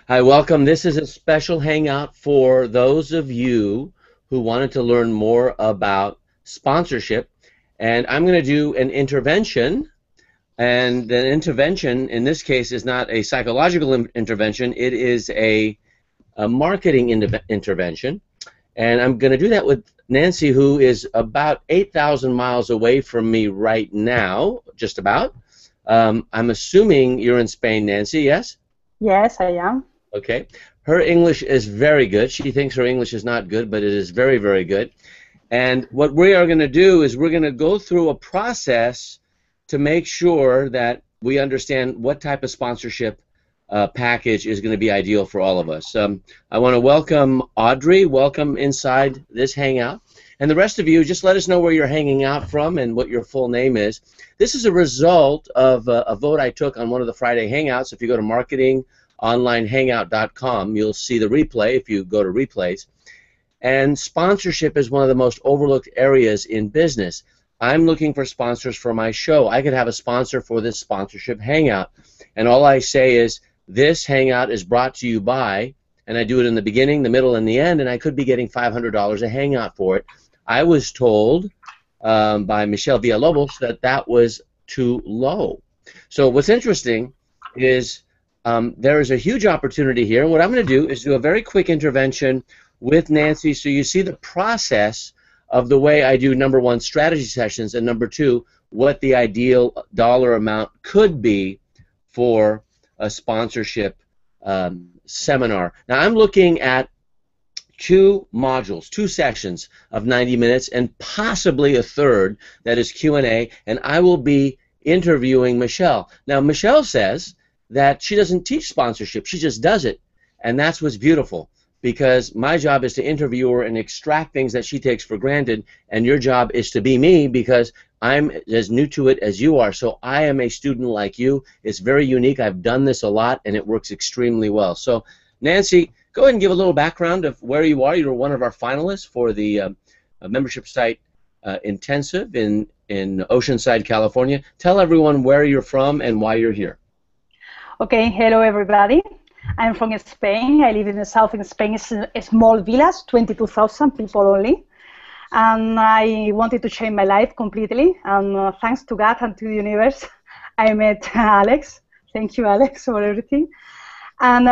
Hi, welcome. This is a special hangout for those of you who wanted to learn more about sponsorship. And I'm going to do an intervention. And the intervention, in this case, is not a psychological intervention. It is a marketing intervention. And I'm going to do that with Nancy, who is about 8,000 miles away from me right now, just about. I'm assuming you're in Spain, Nancy, yes? Yes, I am. Okay. Her English is very good. She thinks her English is not good, but it is very, very good. And what we are going to do is we're going to go through a process to make sure that we understand what type of sponsorship package is going to be ideal for all of us. I want to welcome Audrey. Welcome inside this hangout. And the rest of you, just let us know where you're hanging out from and what your full name is. This is a result of a vote I took on one of the Friday Hangouts. If you go to marketingonlinehangout.com, you'll see the replay if you go to replays. And sponsorship is one of the most overlooked areas in business. I'm looking for sponsors for my show. I could have a sponsor for this sponsorship hangout. And all I say is, this hangout is brought to you by, and I do it in the beginning, the middle, and the end, and I could be getting $500 a hangout for it. I was told by Michelle Villalobos that that was too low. So what's interesting is there is a huge opportunity here, and what I'm going to do is do a very quick intervention with Nancy so you see the process of the way I do, number one, strategy sessions, and number two, what the ideal dollar amount could be for a sponsorship seminar. Now I'm looking at two modules, two sessions of 90 minutes, and possibly a third that is Q&A, and I will be interviewing Michelle. Now Michelle says that she doesn't teach sponsorship, she just does it, and that's what's beautiful, because my job is to interview her and extract things that she takes for granted, and your job is to be me, because I'm as new to it as you are. So I am a student like you. It's very unique. I've done this a lot, and it works extremely well. So Nancy, go ahead and give a little background of where you are. You're one of our finalists for the membership site intensive in Oceanside, California. Tell everyone where you're from and why you're here. Okay, hello everybody. I'm from Spain. I live in the south of Spain. It's a small village, 22,000 people only. And I wanted to change my life completely. And thanks to God and to the universe, I met Alex. Thank you, Alex, for everything. And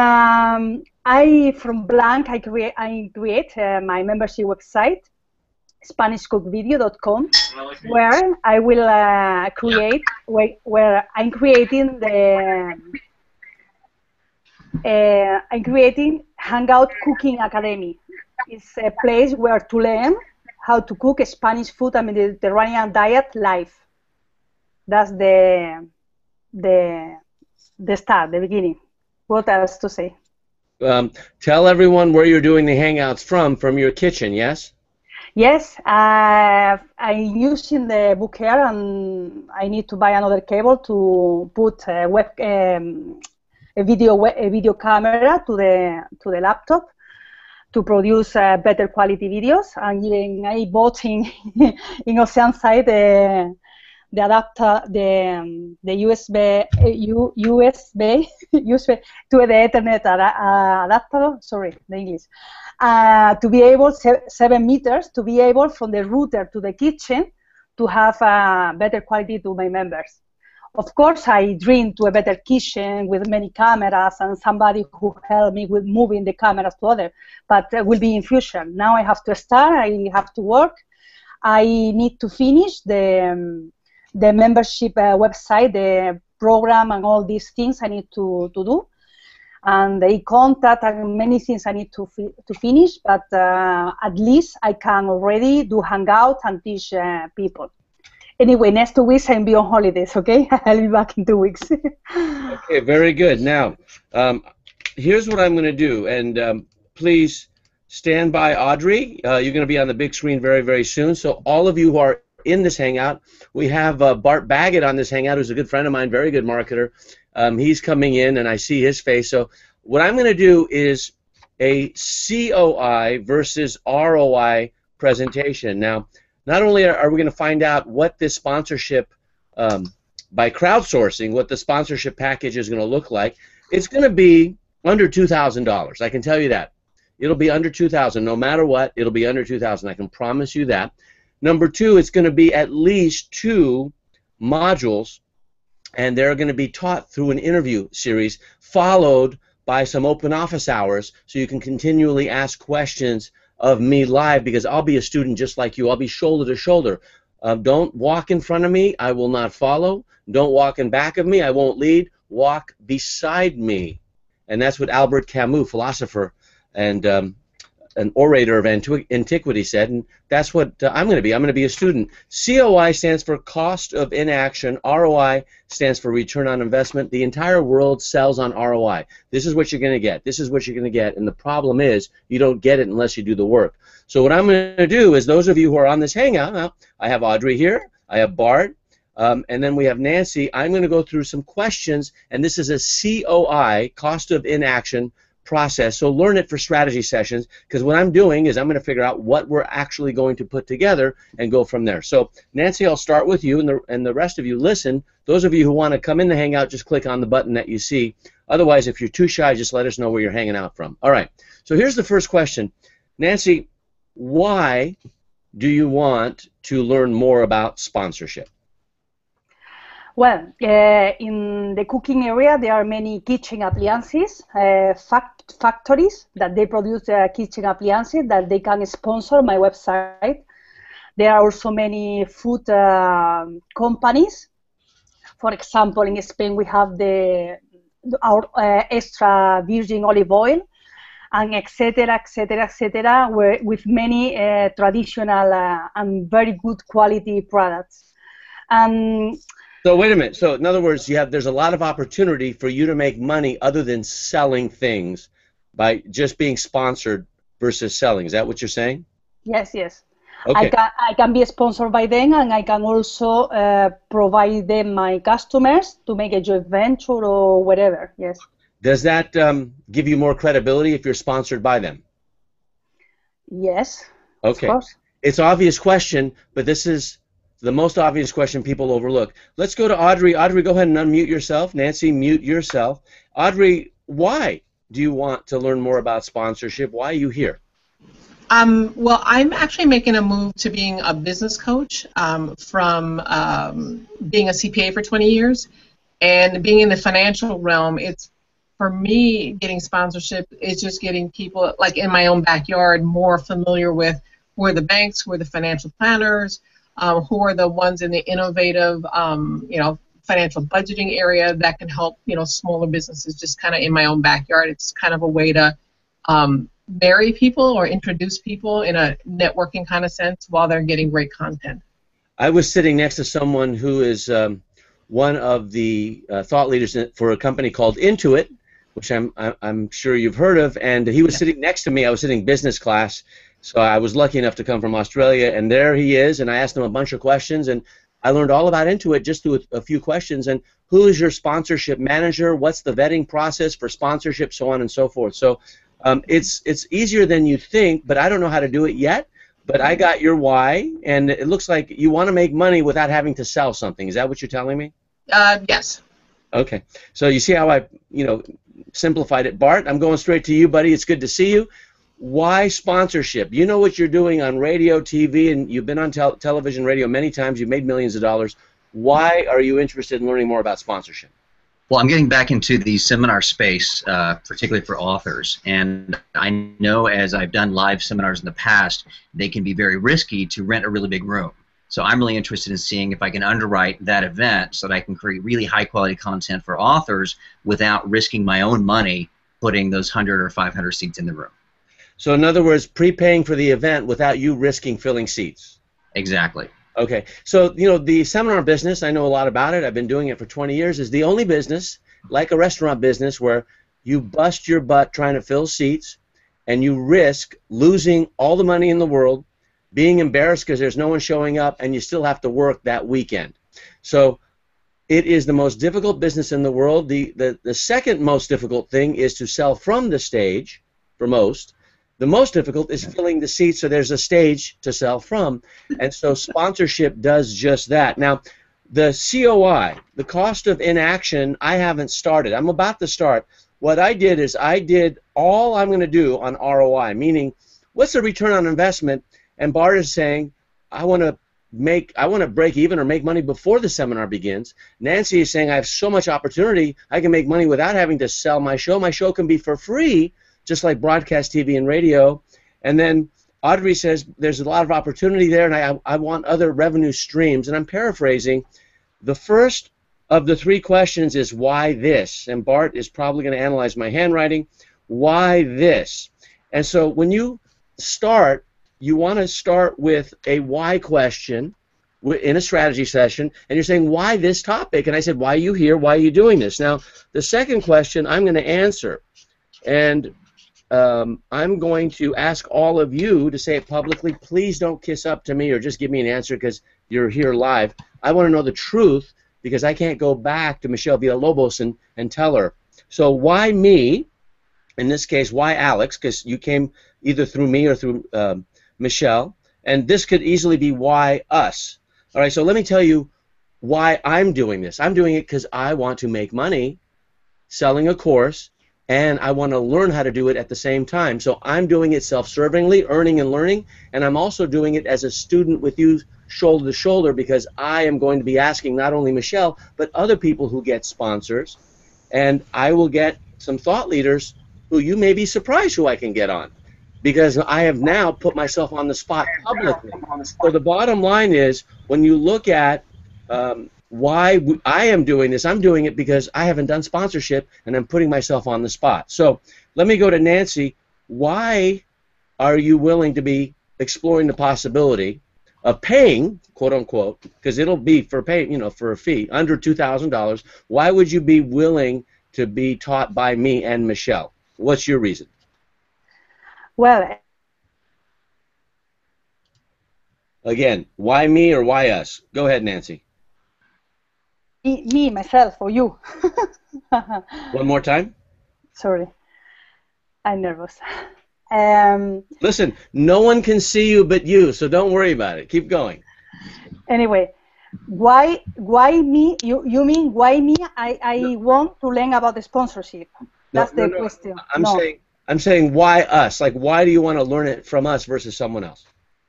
from blank, I create my membership website, SpanishCookVideo.com, where I will where I'm creating I'm creating Hangout Cooking Academy. It's a place where to learn how to cook Spanish food and Mediterranean diet live. That's the start, the beginning. What else to say? Tell everyone where you're doing the Hangouts from your kitchen, yes? Yes, I'm using the book here, and I need to buy another cable to put a video camera to the laptop to produce better quality videos. And even I bought in Oceanside the adapter, the USB to the Ethernet adapter. Sorry, the English. To be able 7 meters to be able from the router to the kitchen to have better quality to my members. Of course, I dream to a better kitchen with many cameras and somebody who help me with moving the cameras to other, but will be in future. Now I have to start, I have to work. I need to finish the membership website, the program and all these things I need to do. And the contact and many things I need to finish, but at least I can already do Hangout and teach people. Anyway, next 2 weeks I'll be on holidays, okay? I'll be back in 2 weeks. Okay, very good. Now, here's what I'm going to do, and please stand by, Audrey. You're going to be on the big screen very, very soon. So all of you who are in this Hangout, we have Bart Baggett on this Hangout, who's a good friend of mine, very good marketer. He's coming in, and I see his face. So what I'm going to do is a COI versus ROI presentation. Now, not only are we going to find out what this sponsorship, by crowdsourcing, what the sponsorship package is going to look like, it's going to be Under $2,000. I can tell you that. It'll be under $2,000. No matter what, it'll be under $2,000. I can promise you that. Number two, it's going to be at least 2 modules, and they're going to be taught through an interview series, followed by some open office hours, so you can continually ask questions of me live, because I'll be a student just like you. I'll be shoulder to shoulder. Don't walk in front of me. I will not follow. Don't walk in back of me. I won't lead. Walk beside me. And that's what Albert Camus, philosopher and an orator of antiquity, said, and that's what I'm going to be. I'm going to be a student. COI stands for cost of inaction. ROI stands for return on investment. The entire world sells on ROI. This is what you're going to get. This is what you're going to get. And the problem is you don't get it unless you do the work. So what I'm going to do is, those of you who are on this Hangout, now, I have Audrey here. I have Bart. And then we have Nancy. I'm going to go through some questions, and this is a COI, cost of inaction, process. So learn it for strategy sessions, because what I'm doing is I'm going to figure out what we're actually going to put together and go from there. So Nancy, I'll start with you, and the rest of you listen. Those of you who want to come in the Hangout, just click on the button that you see. Otherwise, if you're too shy, just let us know where you're hanging out from. All right. So here's the first question. Nancy, why do you want to learn more about sponsorship? Well, in the cooking area, there are many kitchen appliances, factories that they produce kitchen appliances that they can sponsor my website. There are also many food companies. For example, in Spain, we have our extra virgin olive oil, and etc., etc., etc., with many traditional and very good quality products. So wait a minute. So in other words, there's a lot of opportunity for you to make money other than selling things by just being sponsored versus selling. Is that what you're saying? Yes, yes. Okay. I can be sponsored by them, and I can also provide them my customers to make a joint venture or whatever. Yes. Does that give you more credibility if you're sponsored by them? Yes. Okay. Of course. It's an obvious question, but this is the most obvious question people overlook. Let's go to Audrey. Audrey, go ahead and unmute yourself. Nancy, mute yourself. Audrey, why do you want to learn more about sponsorship? Why are you here? Well, I'm actually making a move to being a business coach from being a CPA for 20 years. And being in the financial realm, it's, for me, getting sponsorship is just getting people, like in my own backyard, more familiar with who are the banks, who are the financial planners, who are the ones in the innovative, financial budgeting area that can help, smaller businesses, just kind of in my own backyard. It's kind of a way to marry people or introduce people in a networking kind of sense while they're getting great content. I was sitting next to someone who is one of the thought leaders for a company called Intuit, which I'm sure you've heard of, and he was sitting next to me. I was sitting business class. So I was lucky enough to come from Australia, and there he is, and I asked him a bunch of questions, and I learned all about Intuit just through a few questions, and who is your sponsorship manager, what's the vetting process for sponsorship, so on and so forth. So it's easier than you think, but I don't know how to do it yet, but I got your why, and it looks like you want to make money without having to sell something. Is that what you're telling me? Yes. Okay. So you see how I, simplified it. Bart, I'm going straight to you, buddy. It's good to see you. Why sponsorship? You know what you're doing on radio, TV, and you've been on television, radio many times. You've made millions of dollars. Why are you interested in learning more about sponsorship? Well, I'm getting back into the seminar space, particularly for authors. And I know, as I've done live seminars in the past, they can be very risky to rent a really big room. So I'm really interested in seeing if I can underwrite that event so that I can create really high-quality content for authors without risking my own money putting those 100 or 500 seats in the room. So in other words, prepaying for the event without you risking filling seats. Exactly. Okay. So, the seminar business, I know a lot about it. I've been doing it for 20 years, is the only business, like a restaurant business, where you bust your butt trying to fill seats and you risk losing all the money in the world, being embarrassed because there's no one showing up, and you still have to work that weekend. So it is the most difficult business in the world. The second most difficult thing is to sell from the stage for most. The most difficult is filling the seats so there's a stage to sell from, and so sponsorship does just that. Now, the COI, the cost of inaction, I haven't started. I'm about to start. what I did is I did all I'm going to do on ROI, meaning what's the return on investment? And Bart is saying, I want to break even or make money before the seminar begins. Nancy is saying I have so much opportunity, I can make money without having to sell my show. My show can be for free, just like broadcast TV and radio. And then Audrey says there's a lot of opportunity there, and I want other revenue streams. And I'm paraphrasing. The first of the three questions is why this? And Bart is probably going to analyze my handwriting. Why this? And so when you start, you want to start with a why question in a strategy session, and you're saying, why this topic? And I said, why are you here? Why are you doing this? Now, the second question I'm going to answer, and I'm going to ask all of you to say it publicly. Please don't kiss up to me or just give me an answer because you're here live. I want to know the truth because I can't go back to Michelle Villalobos and tell her. So why me? In this case, why Alex? Because you came either through me or through Michelle. And this could easily be why us. All right, so let me tell you why I'm doing this. I'm doing it because I want to make money selling a course, and I want to learn how to do it at the same time. So I'm doing it self-servingly, earning and learning, and I'm also doing it as a student with you shoulder to shoulder because I am going to be asking not only Michelle, but other people who get sponsors, and I will get some thought leaders who you may be surprised who I can get on because I have now put myself on the spot publicly. So the bottom line is when you look at why I am doing this, I'm doing it because I haven't done sponsorship and I'm putting myself on the spot. So let me go to Nancy. Why are you willing to be exploring the possibility of paying, quote unquote, because it'll be for pay, for a fee under $2,000? Why would you be willing to be taught by me and Michelle? What's your reason? Well, again, why me or why us? Go ahead, Nancy. Me, myself, or you. One more time? Sorry. I'm nervous. Listen, no one can see you but you, so don't worry about it. Keep going. Anyway, why me? You mean why me? I want to learn about the sponsorship. That's the question. I'm saying why us? Like, why do you want to learn it from us versus someone else?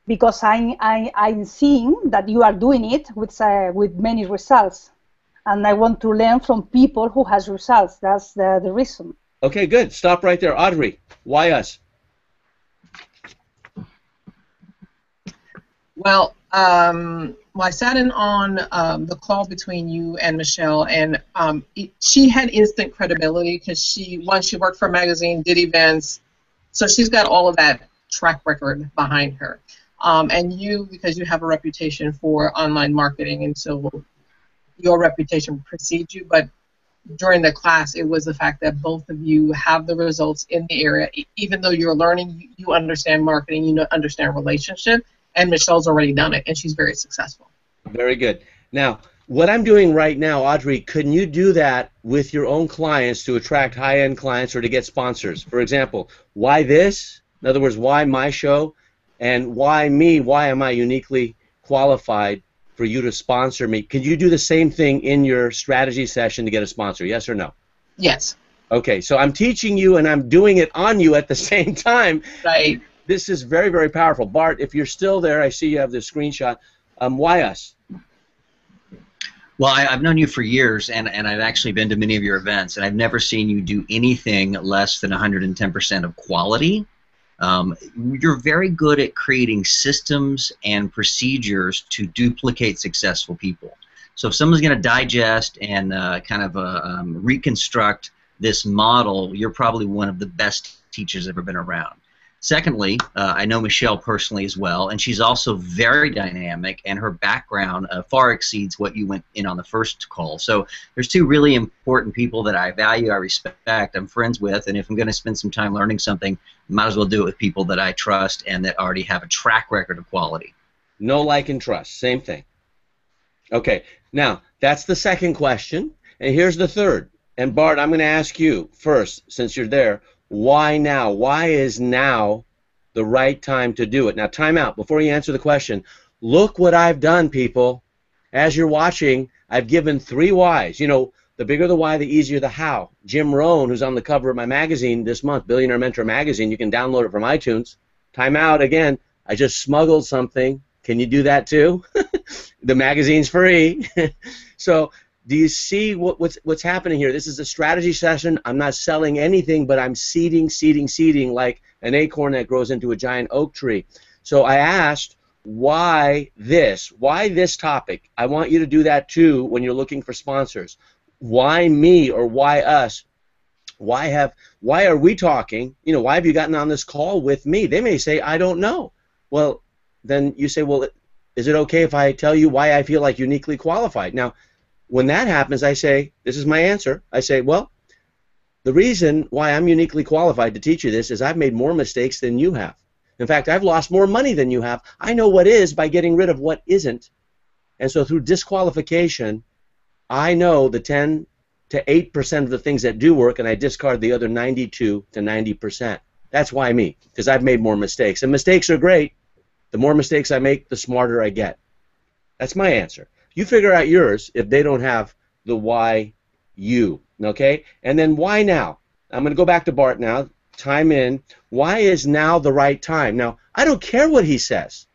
Because I'm seeing that you are doing it with many results. And I want to learn from people who has results. That's the reason. Okay, good. Stop right there. Audrey, why us? Well, I sat in on the call between you and Michelle, and she had instant credibility because she worked for a magazine, did events, so she's got all of that track record behind her. And you, because you have a reputation for online marketing, and so your reputation precedes you, but during the class, it was the fact that both of you have the results in the area. Even though you're learning, you understand marketing, you understand relationship, and Michelle's already done it, and she's very successful. Very good. Now, what I'm doing right now, Audrey, can you do that with your own clients to attract high-end clients or to get sponsors? For example, why this? In other words, why my show? And why me? Why am I uniquely qualified for you to sponsor me? Can you do the same thing in your strategy session to get a sponsor? Yes or no? Yes. Okay, so I'm teaching you and I'm doing it on you at the same time. Right. This is very, very powerful. Bart, if you're still there, I see you have the screenshot. Why us? Well, I've known you for years, and I've actually been to many of your events, and I've never seen you do anything less than 110% of quality. You're very good at creating systems and procedures to duplicate successful people. So if someone's going to digest and reconstruct this model, you're probably one of the best teachers ever been around. Secondly, I know Michelle personally as well, and she's also very dynamic, and her background far exceeds what you went in on the first call. So there's two really important people that I value, I respect, I'm friends with, and if I'm going to spend some time learning something, I might as well do it with people that I trust and that already have a track record of quality. No, like, and trust. Same thing. Okay, now, that's the second question, and here's the third. And Bart, I'm going to ask you first, since you're there, why now? Why is now the right time to do it? Now, time out. Before you answer the question, look what I've done, people. As you're watching, I've given 3 whys. You know, The bigger the why, the easier the how. Jim Rohn, who's on the cover of my magazine this month, Billionaire Mentor Magazine, you can download it from iTunes. Time out again. I just smuggled something. Can you do that too? The magazine's free. So do you see what's happening here? This is a strategy session. I'm not selling anything, but I'm seeding like an acorn that grows into a giant oak tree. So I asked, why this? Why this topic? I want you to do that too when you're looking for sponsors. Why me or why us? Why are we talking? You know, why have you gotten on this call with me? They may say, I don't know. Well, then you say, well, is it okay if I tell you why I feel like uniquely qualified? Now, when that happens, I say, this is my answer. I say, well, the reason why I'm uniquely qualified to teach you this is I've made more mistakes than you have. In fact, I've lost more money than you have. I know what is by getting rid of what isn't. And so through disqualification, I know the 10 to 8% of the things that do work, and I discard the other 92 to 90%. That's why me, because I've made more mistakes. And mistakes are great. The more mistakes I make, the smarter I get. That's my answer. You figure out yours if they don't have the why you, okay? And then why now? I'm going to go back to Bart now. Time in. Why is now the right time? Now, I don't care what he says.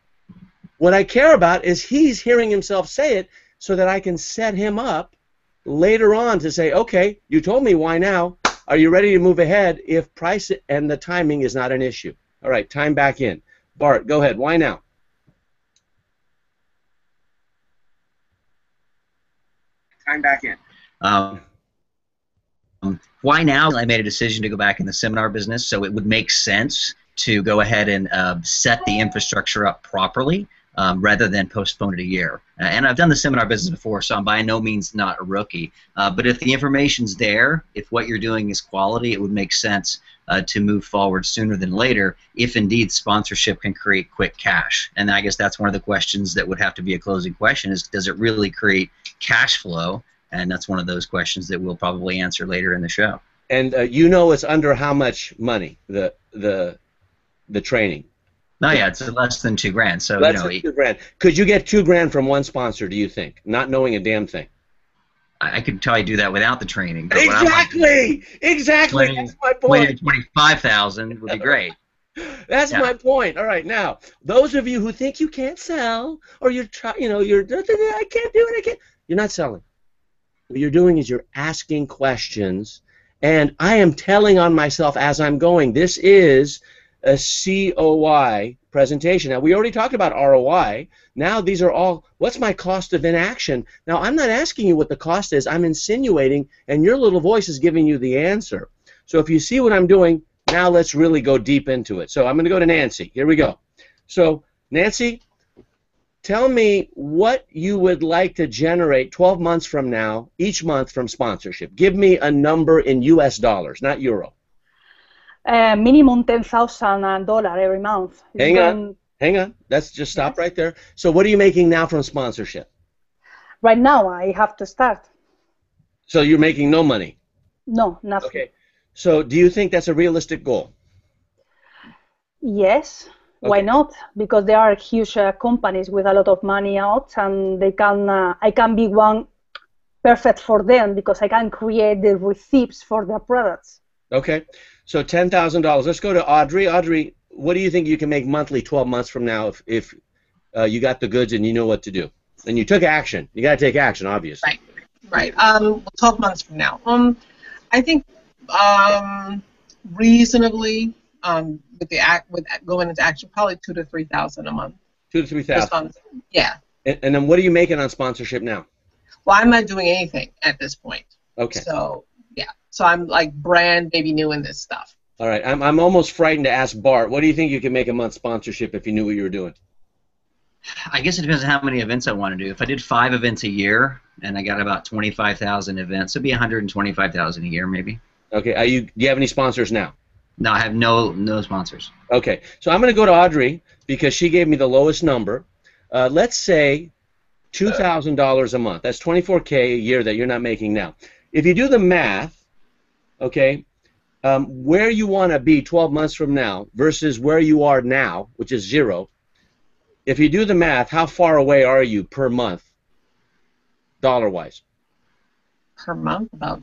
What I care about is he's hearing himself say it so that I can set him up later on to say, okay, you told me why now. Are you ready to move ahead if price and the timing is not an issue? All right, time back in. Bart, go ahead. Why now? Time back in. Why now? I made a decision to go back in the seminar business, so it would make sense to go ahead and set the infrastructure up properly rather than postpone it a year. And I've done the seminar business before, so I'm by no means not a rookie. But if the information's there, if what you're doing is quality, it would make sense to move forward sooner than later if indeed sponsorship can create quick cash. And I guess that's one of the questions that would have to be a closing question is, does it really create cash flow? And that's one of those questions that we'll probably answer later in the show. And you know it's under how much money, the training? No, yeah, it's less than $2,000. So less than $2,000. Could you get $2,000 from one sponsor? Do you think? Not knowing a damn thing. I could probably do that without the training. Exactly. Exactly. 20, that's my point. 25,000 would be great. That's my point. All right, now those of you who think you can't sell or you're I can't do it. I can't. You're not selling. What you're doing is you're asking questions, and I am telling on myself as I'm going. This is a COI presentation. Now, we already talked about ROI. Now, these are all, what's my cost of inaction? Now, I'm not asking you what the cost is. I'm insinuating, and your little voice is giving you the answer. So if you see what I'm doing, now let's really go deep into it. So I'm going to go to Nancy. Here we go. So, Nancy, tell me what you would like to generate 12 months from now, each month from sponsorship. Give me a number in US dollars, not euro. Minimum $10,000 every month. Hang on. Let's just stop right there. So what are you making now from sponsorship? Right now, I have to start. So you're making no money? No, nothing. Okay. So do you think that's a realistic goal? Yes. Okay. Why not? Because there are huge companies with a lot of money out, and they can. I can be one perfect for them because I can create the receipts for their products. Okay. So $10,000. Let's go to Audrey. Audrey, what do you think you can make monthly 12 months from now if you got the goods and you know what to do? And you took action. You got to take action, obviously. Right. 12 months from now. I think reasonably with going into action, probably $2,000 to $3,000 a month. $2,000 to $3,000. Yeah. And then what are you making on sponsorship now? Well, I'm not doing anything at this point. Okay. So yeah. So I'm like brand maybe new in this stuff. All right. I'm almost frightened to ask Bart. What do you think you can make a month sponsorship if you knew what you were doing? I guess it depends on how many events I want to do. If I did 5 events a year and I got about 25,000 events, it'd be 125,000 a year maybe. Okay. Do you have any sponsors now? No, I have no sponsors. Okay. So I'm going to go to Audrey because she gave me the lowest number. Let's say $2,000 a month. That's $24K a year that you're not making now. If you do the math, okay, where you want to be 12 months from now versus where you are now, which is 0, if you do the math, how far away are you per month, dollar-wise? per month, about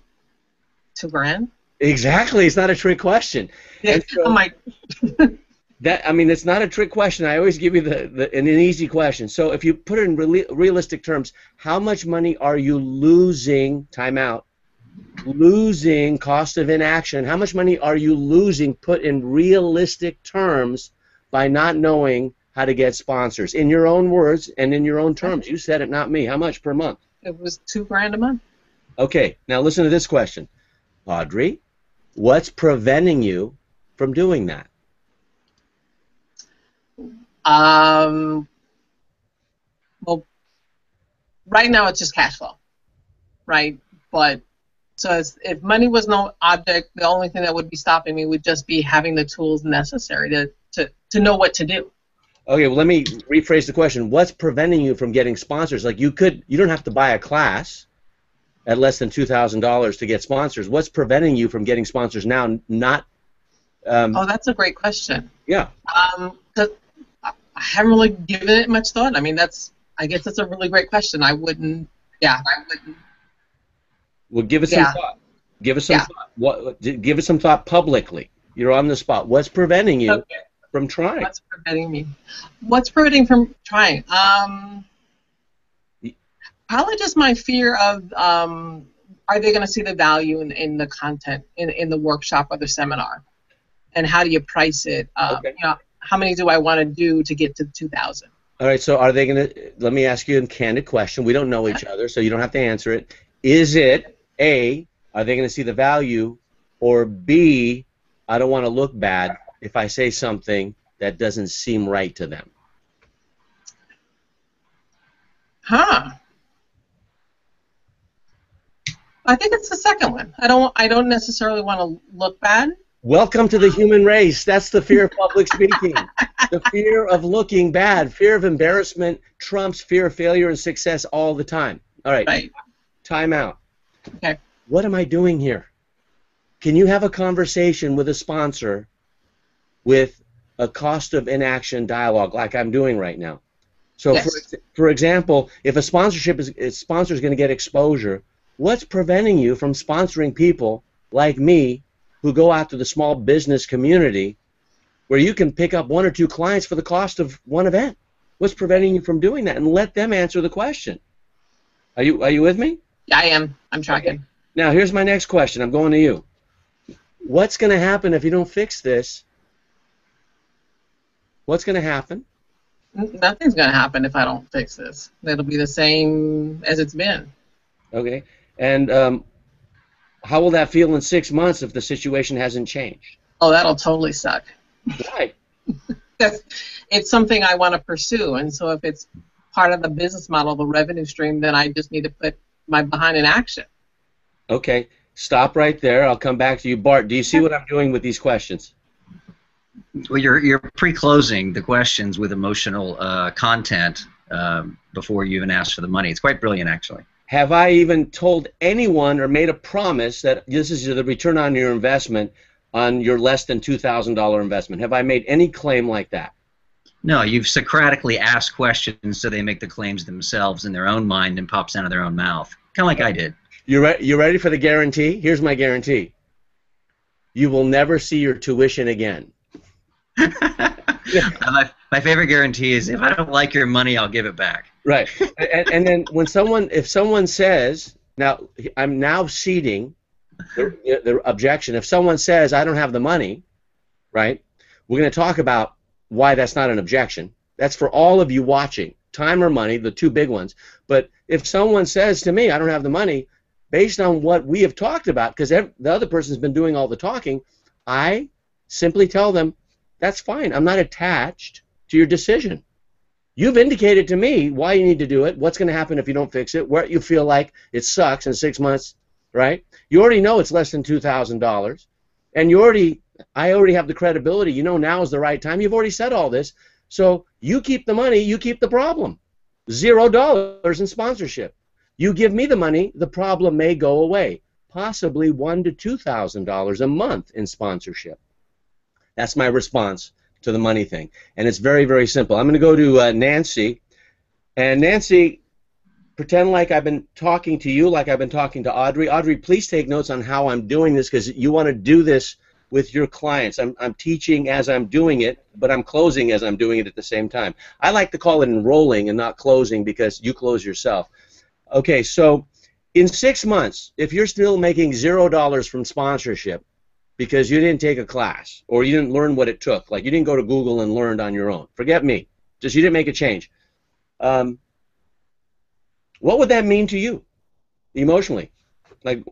$2,000. Exactly. It's not a trick question. Yeah, so, I'm like, I mean, it's not a trick question. I always give you an easy question. So if you put it in realistic terms, how much money are you losing, time out, losing cost of inaction, how much money are you losing put in realistic terms by not knowing how to get sponsors? In your own words and in your own terms. You said it, not me. How much per month? it was $2,000 a month. Okay, now listen to this question. Audrey, what's preventing you from doing that? Well, right now it's just cash flow, right? But so if money was no object, the only thing that would be stopping me would just be having the tools necessary to know what to do. Okay, well, let me rephrase the question. What's preventing you from getting sponsors? Like you don't have to buy a class at less than $2,000 to get sponsors. What's preventing you from getting sponsors now? Oh, that's a great question. Yeah. 'Cause I haven't really given it much thought. I mean, I guess that's a really great question. I wouldn't. Well, give us some thought. Give us some thought. Give us some thought publicly. You're on the spot. What's preventing you from trying? What's preventing me? What's preventing from trying? Probably just my fear of are they going to see the value in the content in the workshop or the seminar, and how do you price it? You know, how many do I want to do to get to 2,000? All right. So are they going to? Let me ask you a candid question. We don't know each other, so you don't have to answer it. Is it A, are they going to see the value, or B, I don't want to look bad if I say something that doesn't seem right to them? Huh. I think it's the second one. I don't necessarily want to look bad. Welcome to the human race. That's the fear of public speaking. The fear of looking bad. Fear of embarrassment trumps fear of failure and success all the time. All right. Right. Time out. Okay. What am I doing here? Can you have a conversation with a sponsor with a cost of inaction dialogue like I'm doing right now? So, yes. for example, if a sponsor is going to get exposure, what's preventing you from sponsoring people like me who go out to the small business community where you can pick up 1 or 2 clients for the cost of one event? What's preventing you from doing that? And let them answer the question. Are you with me? Yeah, I am. I'm tracking. Okay. Now, here's my next question. I'm going to you. What's going to happen if you don't fix this? What's going to happen? Nothing's going to happen if I don't fix this. It'll be the same as it's been. Okay. And how will that feel in 6 months if the situation hasn't changed? Oh, that'll totally suck. Why? It's something I want to pursue, and so if it's part of the business model, the revenue stream, then I just need to put my behind in action. Okay. Stop right there. I'll come back to you. Bart, do you see what I'm doing with these questions? Well, you're pre-closing the questions with emotional content before you even ask for the money. It's quite brilliant, actually. Have I even told anyone or made a promise that this is the return on your investment on your less than $2,000 investment? Have I made any claim like that? No, you've Socratically asked questions so they make the claims themselves in their own mind and pops out of their own mouth. Kind of like I did. You ready for the guarantee? Here's my guarantee. You will never see your tuition again. My favorite guarantee is if I don't like your money, I'll give it back. Right. And then if someone says, now I'm now ceding the objection. If someone says I don't have the money, right? We're going to talk about why that's not an objection. That's for all of you watching. Time or money, the two big ones. But if someone says to me I don't have the money, based on what we have talked about, because the other person's been doing all the talking, I simply tell them, that's fine. I'm not attached to your decision. You've indicated to me why you need to do it, what's going to happen if you don't fix it, where you feel like it sucks in 6 months, right? You already know it's less than $2,000, and I already have the credibility. You know now is the right time. You've already said all this. So you keep the money, you keep the problem. $0 in sponsorship. You give me the money, the problem may go away. Possibly $1,000 to $2,000 a month in sponsorship. That's my response to the money thing. And it's very, very simple. I'm going to go to Nancy. And Nancy, pretend like I've been talking to you, like I've been talking to Audrey. Audrey, please take notes on how I'm doing this, because you want to do this with your clients. I'm teaching as I'm doing it, but I'm closing as I'm doing it at the same time. I like to call it enrolling and not closing, because you close yourself. Okay, so in 6 months, if you're still making $0 from sponsorship because you didn't take a class or you didn't learn what it took, like you didn't go to Google and learned on your own, forget me, just you didn't make a change, what would that mean to you emotionally? Like,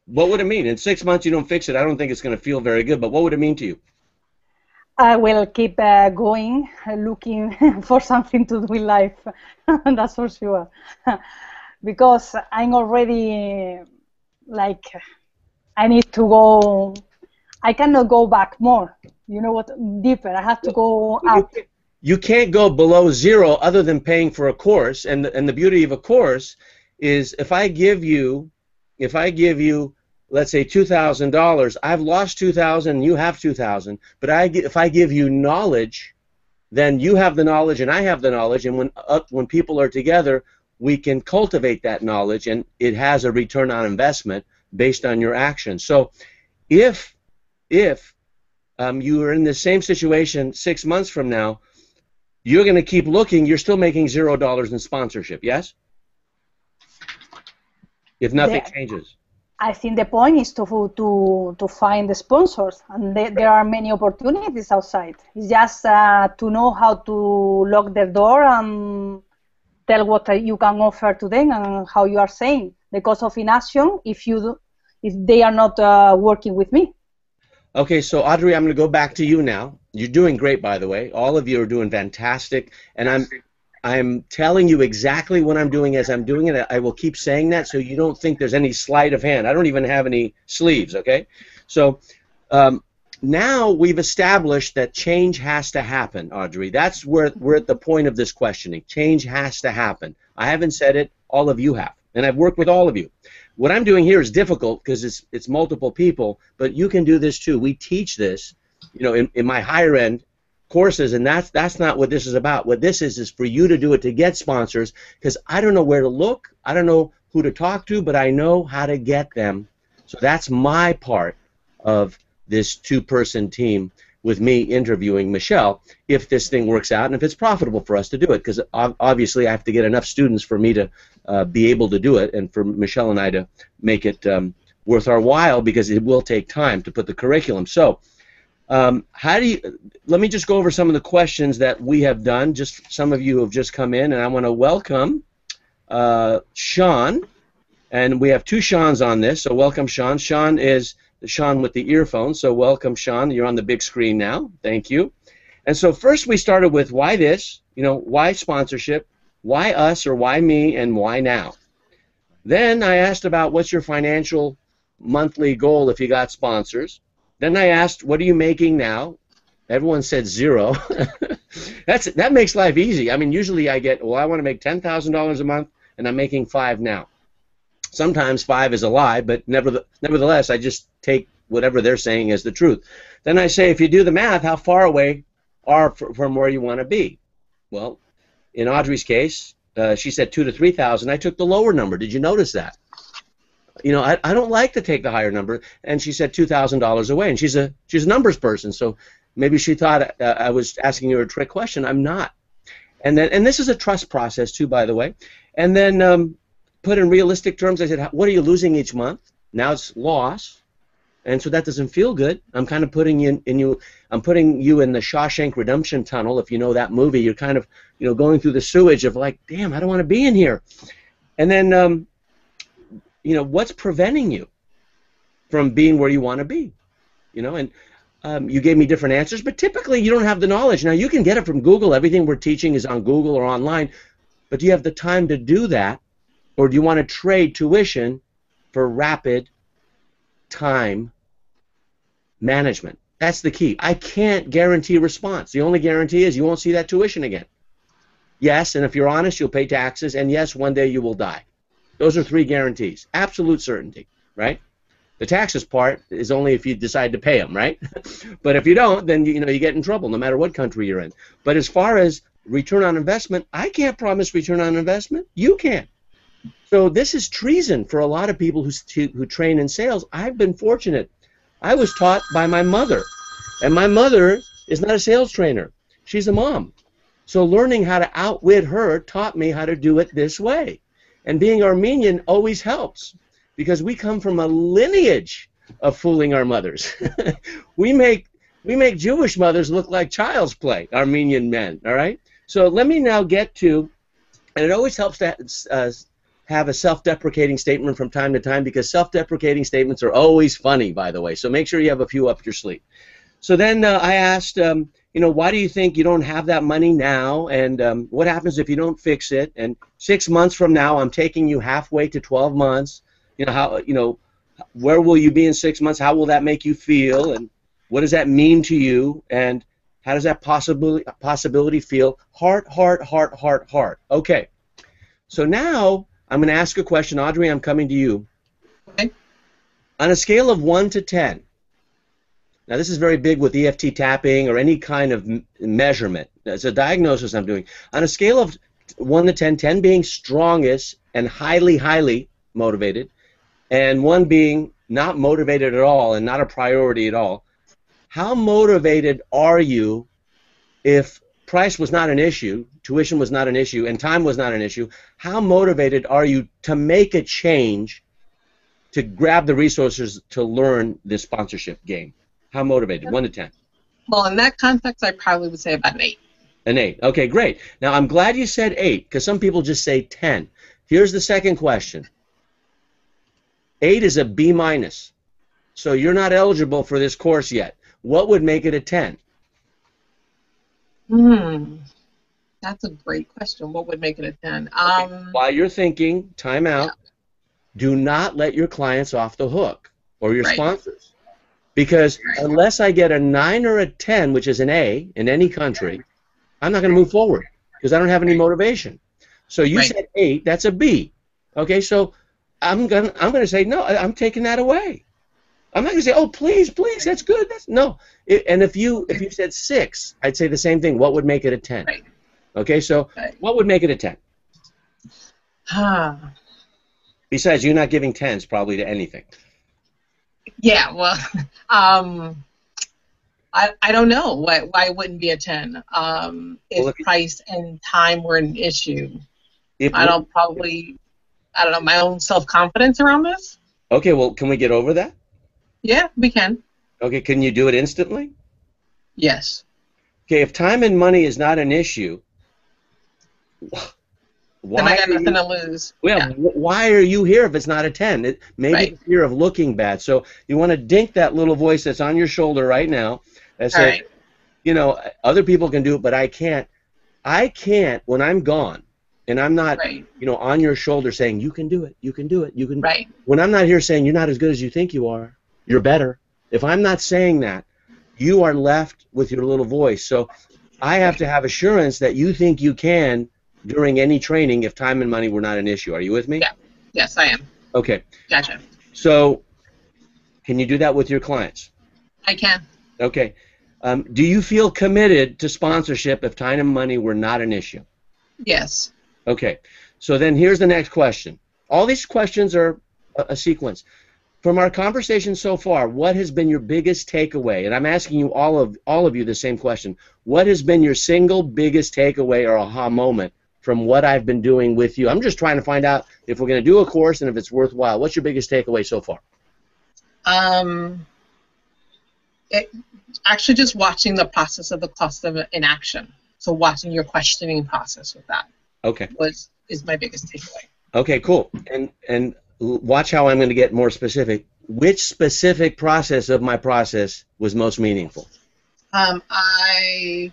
what would it mean? In 6 months you don't fix it, I don't think it's going to feel very good, but what would it mean to you? I will keep going, looking for something to do in life. That's for sure. Because I'm already, like, I need to go, I cannot go back more. You know what? Deeper. I have to go up. You can't go below 0 other than paying for a course, and the beauty of a course is if I give you, let's say $2,000, I've lost $2,000 and you have $2,000, but if I give you knowledge, then you have the knowledge and I have the knowledge, and when people are together, we can cultivate that knowledge, and it has a return on investment based on your actions. So if you are in the same situation 6 months from now, you're going to keep looking, you're still making $0 in sponsorship, yes? If nothing changes. I think the point is to find the sponsors, and there are many opportunities outside. It's just to know how to lock their door and tell what you can offer to them and how you are saying the cost of inaction if they are not working with me. Okay, so Audrey, I'm going to go back to you now. You're doing great, by the way. All of you are doing fantastic, and I'm telling you exactly what I'm doing as I'm doing it. I will keep saying that so you don't think there's any sleight of hand. I don't even have any sleeves, okay? So now we've established that change has to happen, Audrey. That's where we're at the point of this questioning. Change has to happen. I haven't said it. All of you have, and I've worked with all of you. What I'm doing here is difficult because it's multiple people, but you can do this too. We teach this, you know, in my higher end courses, and that's not what this is about. What this is for you to do it to get sponsors, because I don't know where to look, I don't know who to talk to, but I know how to get them. So that's my part of this two-person team with me interviewing Michelle, if this thing works out and if it's profitable for us to do it, because obviously I have to get enough students for me to be able to do it, and for Michelle and I to make it worth our while, because it will take time to put the curriculum. So let me just go over some of the questions that we have done. Just some of you have just come in, and I want to welcome Sean, and we have two Seans on this, so welcome Sean. Sean is the Sean with the earphones, so welcome Sean. You're on the big screen now. Thank you. And so first we started with why this, you know, why sponsorship, why us or why me, and why now. Then I asked about what's your financial monthly goal if you got sponsors. Then I asked, what are you making now? Everyone said 0. That makes life easy. I mean, usually I get, well, I want to make $10,000 a month, and I'm making 5 now. Sometimes 5 is a lie, but nevertheless, I just take whatever they're saying as the truth. Then I say, if you do the math, how far away are from where you want to be? Well, in Audrey's case, she said 2,000 to 3,000. I took the lower number. Did you notice that? You know, I don't like to take the higher number, and she said $2,000 away, and she's a numbers person, so maybe she thought I was asking her a trick question. I'm not. And this is a trust process too, by the way. And then put in realistic terms, I said, what are you losing each month? Now it's loss, and so that doesn't feel good. I'm kind of putting I'm putting you in the Shawshank Redemption tunnel. If you know that movie, you're kind of, you know, going through the sewage of like, damn, I don't want to be in here. And then you know, what's preventing you from being where you want to be? You know, and you gave me different answers, but typically you don't have the knowledge. Now, you can get it from Google. Everything we're teaching is on Google or online, but do you have the time to do that, or do you want to trade tuition for rapid time management? That's the key. I can't guarantee response. The only guarantee is you won't see that tuition again. Yes, and if you're honest, you'll pay taxes, and yes, one day you will die. Those are 3 guarantees. Absolute certainty, right? The taxes part is only if you decide to pay them, right? But if you don't, then you know you get in trouble no matter what country you're in. But as far as return on investment. I can't promise return on investment. You can. So this is treason for a lot of people who train in sales. I've been fortunate. I was taught by my mother, and my mother is not a sales trainer. She's a mom. So learning how to outwit her taught me how to do it this way. And being Armenian always helps because we come from a lineage of fooling our mothers. we make Jewish mothers look like child's play, Armenian men, all right? So let me now get to, and it always helps to have a self-deprecating statement from time to time because self-deprecating statements are always funny, by the way. So make sure you have a few up your sleeve. So then I asked, why do you think you don't have that money now, and what happens if you don't fix it? And 6 months from now, I'm taking you halfway to 12 months. Where will you be in 6 months? How will that make you feel? And what does that mean to you? And how does that possibility feel? Heart, heart, heart, heart, heart. Okay. So now I'm going to ask a question. Audrey, I'm coming to you. Okay. On a scale of 1 to 10, now this is very big with EFT tapping or any kind of measurement. It's a diagnosis I'm doing. On a scale of 1 to 10, 10 being strongest and highly, highly motivated, and 1 being not motivated at all and not a priority at all, how motivated are you if price was not an issue, tuition was not an issue, and time was not an issue? How motivated are you to make a change to grab the resources to learn this sponsorship game? How motivated? 1 to 10. Well, in that context, I probably would say about an 8. An 8. Okay, great. Now, I'm glad you said 8 because some people just say 10. Here's the second question. 8 is a B minus. So you're not eligible for this course yet. What would make it a 10? That's a great question. What would make it a 10? Okay. While you're thinking, time out, do not let your clients off the hook or your sponsors. Because unless I get a 9 or a 10, which is an A in any country, I'm not going to move forward because I don't have any motivation. So you said 8, that's a B. Okay, so I'm gonna say no. I'm taking that away. I'm not gonna say, oh please, please, that's good. No. And if you said 6, I'd say the same thing. What would make it a 10? Right. Okay, so what would make it a 10? Besides, you're not giving 10s probably to anything. Yeah, well, I don't know why it wouldn't be a 10 if price and time were an issue. I don't know, my own self-confidence around this. Okay, well, can we get over that? Yeah, we can. Okay, can you do it instantly? Yes. Okay, if time and money is not an issue, then I got nothing to lose. Well, why are you here if it's not a 10? Maybe the fear of looking bad. So you want to dink that little voice that's on your shoulder right now that says, other people can do it, but I can't. I can't when I'm gone and I'm not, on your shoulder saying, you can do it, you can do it, you can. Right. When I'm not here saying you're not as good as you think you are, you're better. If I'm not saying that, you are left with your little voice. So I have to have assurance that you think you can during any training if time and money were not an issue. Are you with me? Yeah. Yes, I am. Okay. Gotcha. So can you do that with your clients? I can. Okay. Do you feel committed to sponsorship if time and money were not an issue? Yes. Okay. So then here's the next question. All these questions are a sequence. From our conversation so far, what has been your biggest takeaway? And I'm asking you all of you the same question. What has been your single biggest takeaway or aha moment from what I've been doing with you? I'm just trying to find out if we're going to do a course and if it's worthwhile. What's your biggest takeaway so far? Actually just watching the process of the cost of inaction. So watching your questioning process with that. Okay. Is my biggest takeaway. Okay, cool. And watch how I'm going to get more specific. Which specific process of my process was most meaningful? I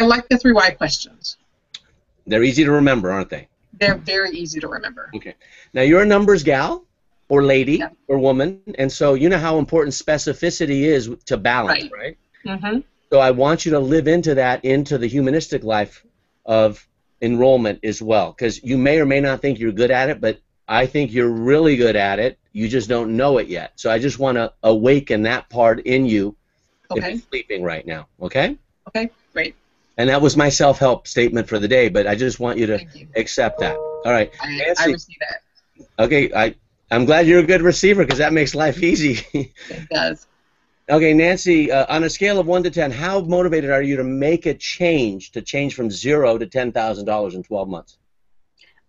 like the 3 why questions. They're easy to remember, aren't they? They're very easy to remember. Okay. Now, you're a numbers gal or lady or woman, and so you know how important specificity is to balance, right? Mm-hmm. So I want you to live into that, into the humanistic life of enrollment as well, because you may or may not think you're good at it, but I think you're really good at it. You just don't know it yet. So I just want to awaken that part in you if you're sleeping right now, okay? Okay, Great. And that was my self-help statement for the day, but I just want you to Thank you. accept that. All right. I Nancy, receive that. okay, I'm glad you're a good receiver because that makes life easy. It does. Okay, Nancy, on a scale of 1 to 10, how motivated are you to make a change, from $0 to $10,000 in 12 months?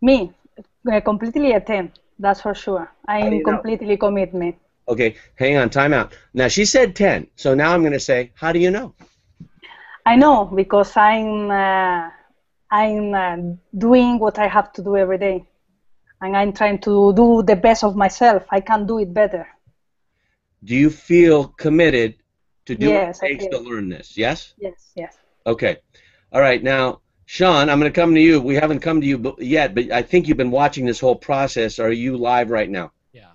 Me, completely a 10. That's for sure. I'm completely committed. Okay, hang on, time out. Now, she said 10, so now I'm going to say, how do you know? I know because I'm doing what I have to do every day. And I'm trying to do the best of myself. I can do it better. Do you feel committed to do Yes, what it takes to learn this? Yes? Yes, yes. Okay. All right, now, Sean, I'm going to come to you. We haven't come to you yet, but I think you've been watching this whole process. Are you live right now? Yeah.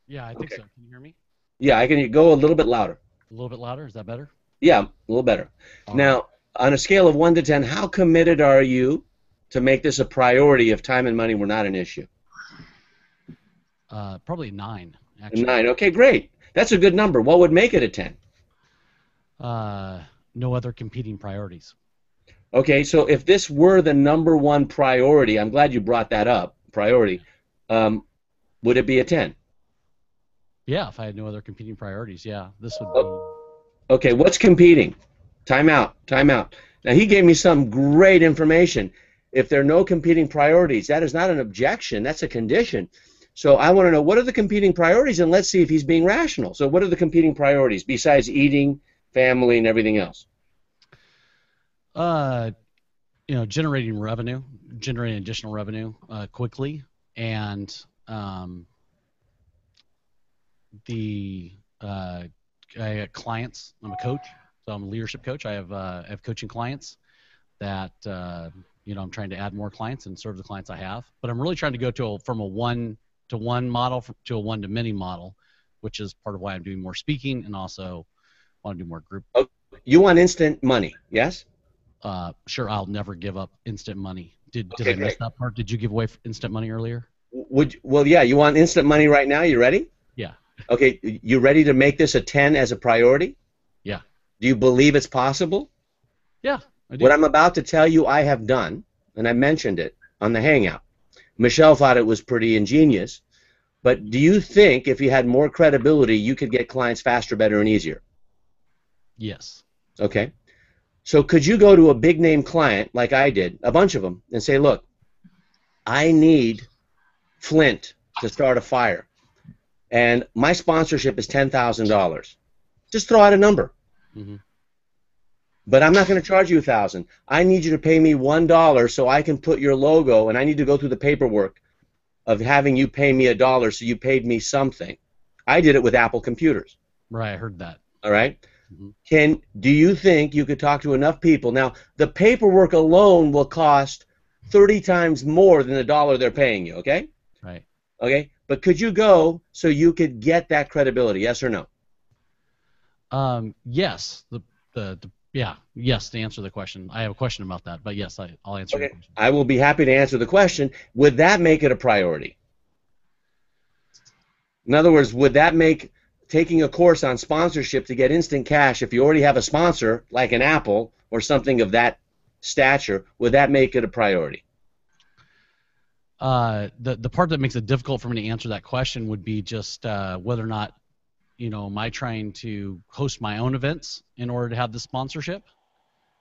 Yeah, I think so. Can you hear me? Yeah, I can go a little bit louder. A little bit louder? Is that better? Yeah, a little better. Now, on a scale of 1 to 10, how committed are you to make this a priority if time and money were not an issue? Probably 9, actually. 9. Okay, great. That's a good number. What would make it a 10? No other competing priorities. Okay, so if this were the #1 priority, I'm glad you brought that up, priority, would it be a 10? Yeah, if I had no other competing priorities, yeah, this would be. Okay, what's competing? Time out, time out. Now, he gave me some great information. If there are no competing priorities, that is not an objection, that's a condition. So I want to know, what are the competing priorities, and let's see if he's being rational. So what are the competing priorities besides eating, family, and everything else? Generating revenue, generating additional revenue quickly, and I have clients. I'm a coach, so I'm a leadership coach. I have coaching clients that I'm trying to add more clients and serve the clients I have. But I'm really trying to go from a 1-to-1 model to a 1-to-many model, which is part of why I'm doing more speaking and also want to do more group. Oh, you want instant money, yes? Sure, I'll never give up instant money. Did I miss that part? Did you give away instant money earlier? Well, yeah, you want instant money right now? You ready? Yeah. Okay, you ready to make this a 10 as a priority? Yeah. Do you believe it's possible? Yeah, I do. What I'm about to tell you I have done, and I mentioned it on the Hangout. Michelle thought it was pretty ingenious, but do you think if you had more credibility, you could get clients faster, better, and easier? Yes. Okay. So could you go to a big name client like I did, a bunch of them, and say, look, I need flint to start a fire, and my sponsorship is $10,000. Just throw out a number. Mm-hmm. But I'm not going to charge you $1,000. I need you to pay me $1 so I can put your logo, and I need to go through the paperwork of having you pay me $1 so you paid me something. I did it with Apple computers. Right, I heard that. All right? Mm-hmm. Do you think you could talk to enough people? Now, the paperwork alone will cost 30 times more than the $1 they're paying you, okay? Right. Okay? But could you go so you could get that credibility, yes or no? Yes. Yes, to answer the question. I have a question about that, but yes, I'll answer the question. I will be happy to answer the question. Would that make it a priority? In other words, would that make taking a course on sponsorship to get instant cash, if you already have a sponsor, like an Apple or something of that stature, would that make it a priority? The part that makes it difficult for me to answer that question would be just whether or not, am I trying to host my own events in order to have the sponsorship?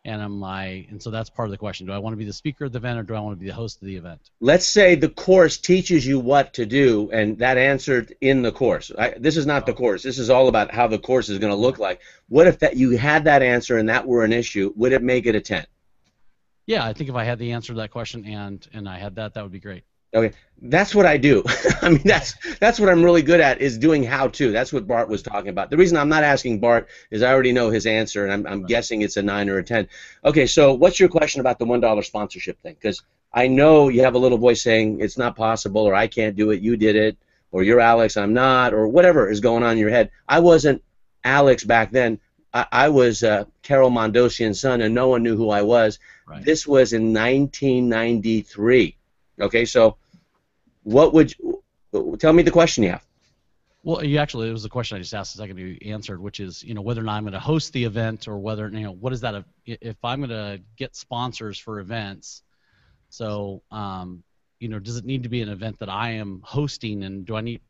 And so that's part of the question. Do I want to be the speaker of the event, or do I want to be the host of the event? Let's say the course teaches you what to do, and that answered in the course. This is not the course. This is all about how the course is going to look like. What if you had that answer and that were an issue? Would it make it a 10? Yeah, I think if I had the answer to that question and I had that would be great. Okay, that's what I do. I mean, that's what I'm really good at, is doing how-to. That's what Bart was talking about. The reason I'm not asking Bart is I already know his answer, and I'm guessing it's a 9 or a 10. Okay, so what's your question about the $1 sponsorship thing? Because I know you have a little voice saying it's not possible, or I can't do it, you did it, or you're Alex, I'm not, or whatever is going on in your head. I wasn't Alex back then. I was Carol Mondosian's son, and no one knew who I was. Right. This was in 1993. Okay, so what would tell me the question you have? Well, you actually, it was a question I just asked a second ago, you answered, which is, whether or not I'm going to host the event or whether, what is that, if I'm going to get sponsors for events, so, does it need to be an event that I am hosting, and do I need,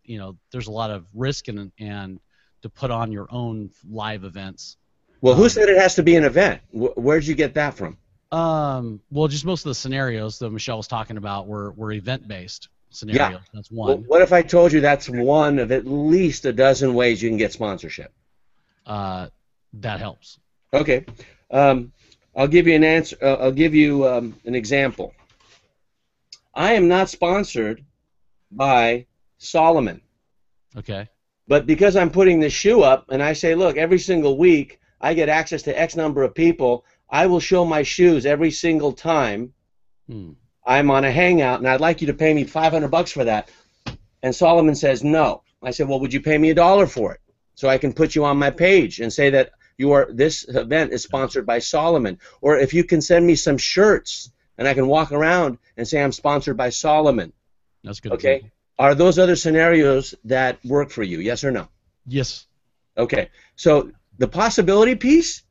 there's a lot of risk and to put on your own live events. Well, who said it has to be an event? Where'd you get that from? Well, just most of the scenarios that Michelle was talking about were event-based scenarios. Yeah. That's one. Well, what if I told you that's one of at least a dozen ways you can get sponsorship? That helps. Okay. I'll give you an answer. I'll give you an example. I am not sponsored by Salomon. Okay. But because I'm putting this shoe up and I say, look, every single week I get access to X number of people, I will show my shoes every single time I'm on a hangout, and I'd like you to pay me $500 for that. And Salomon says no. I said, well, would you pay me $1 for it so I can put you on my page and say that this event is sponsored by Salomon? Or if you can send me some shirts and I can walk around and say I'm sponsored by Salomon. That's good. Okay. Example. Are those other scenarios that work for you? Yes or no? Yes. Okay. So the possibility piece,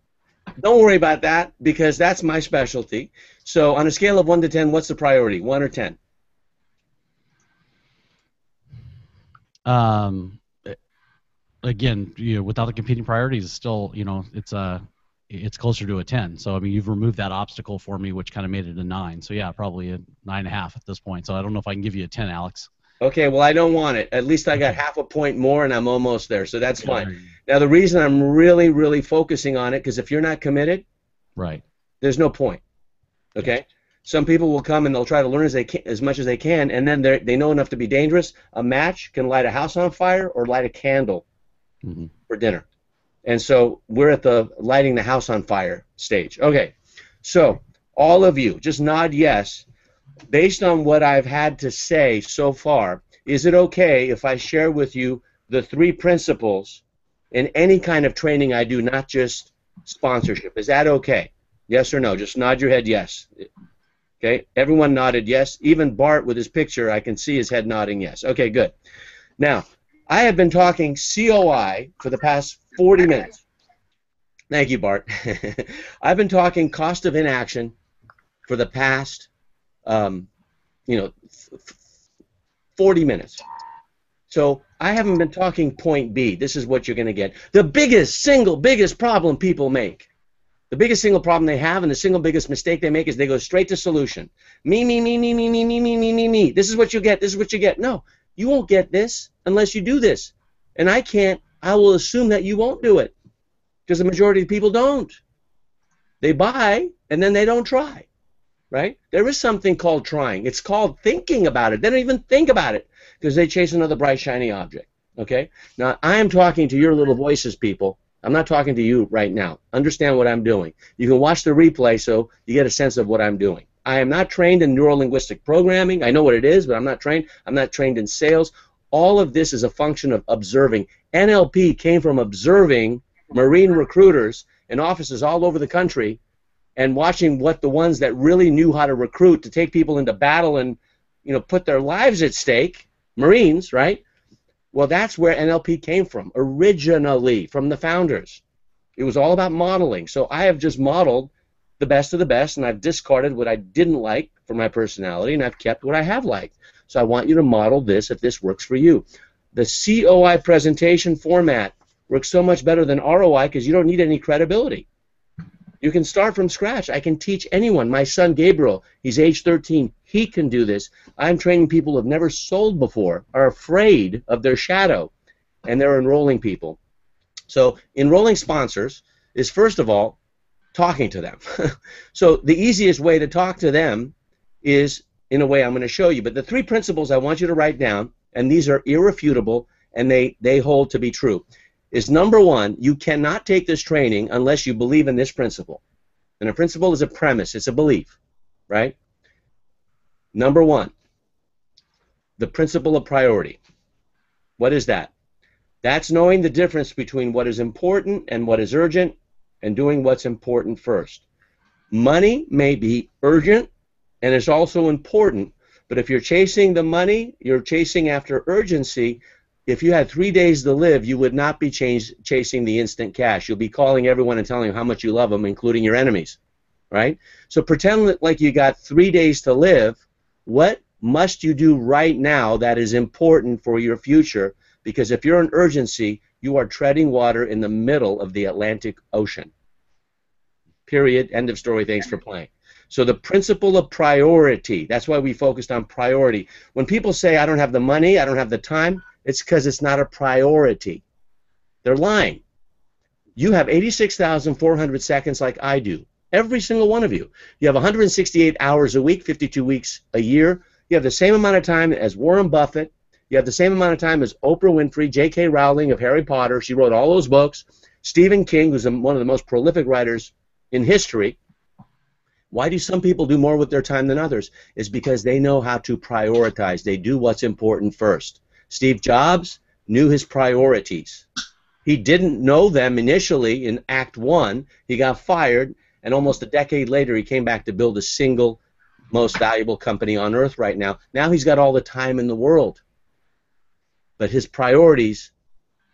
don't worry about that because that's my specialty. So on a scale of 1 to 10, what's the priority? 1 or 10? Again, without the competing priorities, it's still, it's closer to a 10. So, I mean, you've removed that obstacle for me, which kind of made it a 9. So, yeah, probably a 9.5 at this point. So, I don't know if I can give you a 10, Alex. Okay, well, I don't want it. At least I got half a point more, and I'm almost there. So that's fine. Now, the reason I'm really, really focusing on it, because if you're not committed, right, there's no point. Okay? Some people will come and they'll try to learn as much as they can, and then they know enough to be dangerous. A match can light a house on fire or light a candle for dinner. And so we're at the lighting the house on fire stage. Okay, so all of you, just nod yes. Based on what I've had to say so far, is it okay if I share with you the 3 principles in any kind of training I do, not just sponsorship? Is that okay? Yes or no? Just nod your head yes. Okay, everyone nodded yes. Even Bart with his picture, I can see his head nodding yes. Okay, good. Now, I have been talking COI for the past 40 minutes. Thank you, Bart. I've been talking cost of inaction for the past 40 minutes. So I haven't been talking point B. This is what you're going to get. The biggest problem people make, the biggest single problem they have and the single biggest mistake they make is they go straight to solution. Me. This is what you get. This is what you get. No, you won't get this unless you do this. And I will assume that you won't do it because the majority of people don't. They buy and then they don't try. Right? There is something called trying. It's called thinking about it. They don't even think about it because they chase another bright, shiny object. Okay? Now, I am talking to your little voices, people. I'm not talking to you right now. Understand what I'm doing. You can watch the replay so you get a sense of what I'm doing. I am not trained in neuro-linguistic programming. I know what it is, but I'm not trained. I'm not trained in sales. All of this is a function of observing. NLP came from observing Marine recruiters in offices all over the country and watching what the ones that really knew how to recruit to take people into battle and put their lives at stake, Marines, right? Well, that's where NLP came from, originally, from the founders. It was all about modeling. So I have just modeled the best of the best, and I've discarded what I didn't like for my personality, and I've kept what I have liked. So I want you to model this if this works for you. The COI presentation format works so much better than ROI because you don't need any credibility. You can start from scratch. I can teach anyone. My son Gabriel, he's age 13. He can do this. I'm training people who have never sold before, are afraid of their shadow, and they're enrolling people. So enrolling sponsors is, first of all, talking to them. So the easiest way to talk to them is in a way I'm going to show you. But the 3 principles I want you to write down, and these are irrefutable, and they hold to be true, is number 1, you cannot take this training unless you believe in this principle. And a principle is a premise. It's a belief, right? Number 1, the principle of priority. What is that? That's knowing the difference between what is important and what is urgent and doing what's important first. Money may be urgent and it's also important, but if you're chasing the money, you're chasing after urgency, if you had 3 days to live, you would not be chasing the instant cash. You'll be calling everyone and telling them how much you love them, including your enemies, right? So pretend like you got 3 days to live. What must you do right now that is important for your future? Because if you're in urgency, you are treading water in the middle of the Atlantic Ocean. Period. End of story. Thanks for playing. So the principle of priority, that's why we focused on priority. When people say, I don't have the money, I don't have the time, it's because it's not a priority. They're lying. You have 86,400 seconds like I do. Every single one of you. You have 168 hours a week, 52 weeks a year. You have the same amount of time as Warren Buffett. You have the same amount of time as Oprah Winfrey, J.K. Rowling of Harry Potter. She wrote all those books. Stephen King, who's one of the most prolific writers in history. Why do some people do more with their time than others? It's because they know how to prioritize. They do what's important first. Steve Jobs knew his priorities. He didn't know them initially in Act 1. He got fired, and almost a decade later he came back to build the single most valuable company on earth right now. Now he's got all the time in the world. But his priorities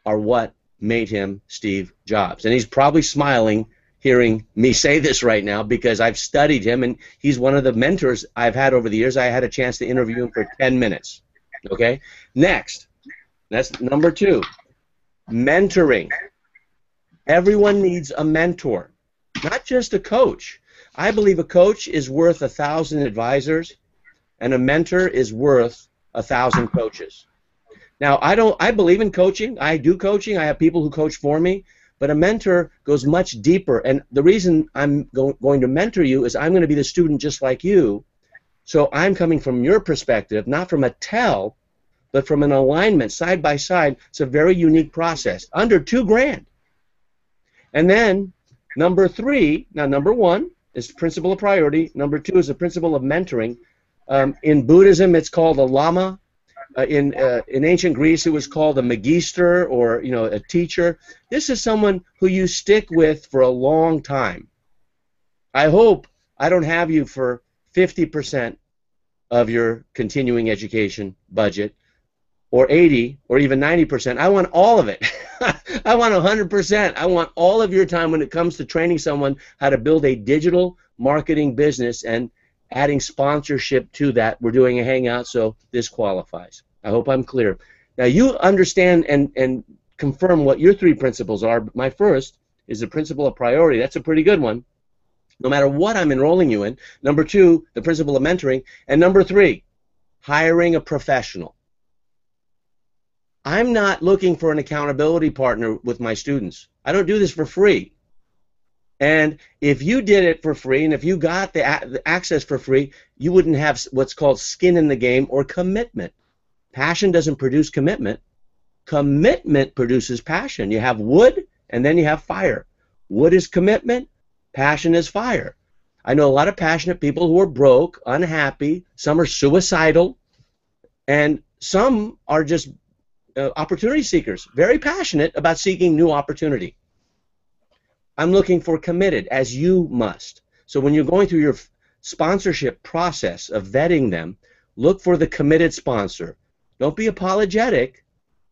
are what made him Steve Jobs. And he's probably smiling hearing me say this right now because I've studied him, and he's one of the mentors I've had over the years. I had a chance to interview him for 10 minutes. Okay? Next, that's number 2, mentoring. Everyone needs a mentor, not just a coach. I believe a coach is worth 1,000 advisors, and a mentor is worth 1,000 coaches. Now, I believe in coaching. I do coaching. I have people who coach for me. But a mentor goes much deeper. And the reason I'm going to mentor you is I'm going to be the student just like you. So I'm coming from your perspective, not from a tell, but from an alignment, side by side. It's a very unique process. Under $2,000. And then number 3, now number 1 is the principle of priority. Number 2 is the principle of mentoring. In Buddhism, it's called a lama. In ancient Greece, it was called a magister, or a teacher. This is someone who you stick with for a long time. I hope I don't have you for 50% of your continuing education budget, or 80, or even 90%. I want all of it. I want 100%. I want all of your time when it comes to training someone how to build a digital marketing business and adding sponsorship to that. We're doing a hangout, so this qualifies. I hope I'm clear. Now you understand and confirm what your 3 principles are. My first is the principle of priority. That's a pretty good one, no matter what I'm enrolling you in. Number 2, the principle of mentoring. And number 3, hiring a professional. I'm not looking for an accountability partner with my students. I don't do this for free. And if you did it for free, and if you got the access for free, you wouldn't have what's called skin in the game or commitment. Passion doesn't produce commitment. Commitment produces passion. You have wood, and then you have fire. Wood is commitment. Passion is fire. I know a lot of passionate people who are broke, unhappy. Some are suicidal, and some are just opportunity seekers, very passionate about seeking new opportunity. I'm looking for committed, as you must. So when you're going through your sponsorship process of vetting them, look for the committed sponsor. Don't be apologetic.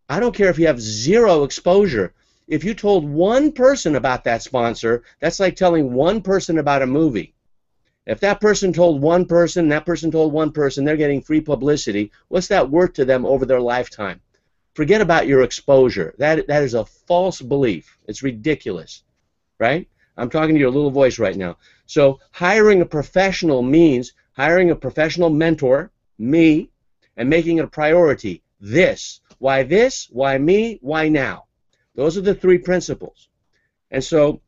I don't care if you have 0 exposure. If you told 1 person about that sponsor, that's like telling 1 person about a movie. If that person told 1 person, and that person told 1 person, they're getting free publicity. What's that worth to them over their lifetime? Forget about your exposure. That is a false belief. It's ridiculous, right? I'm talking to your little voice right now. So hiring a professional means hiring a professional mentor, me, and making it a priority. This. Why me? Why now? Those are the 3 principles. And so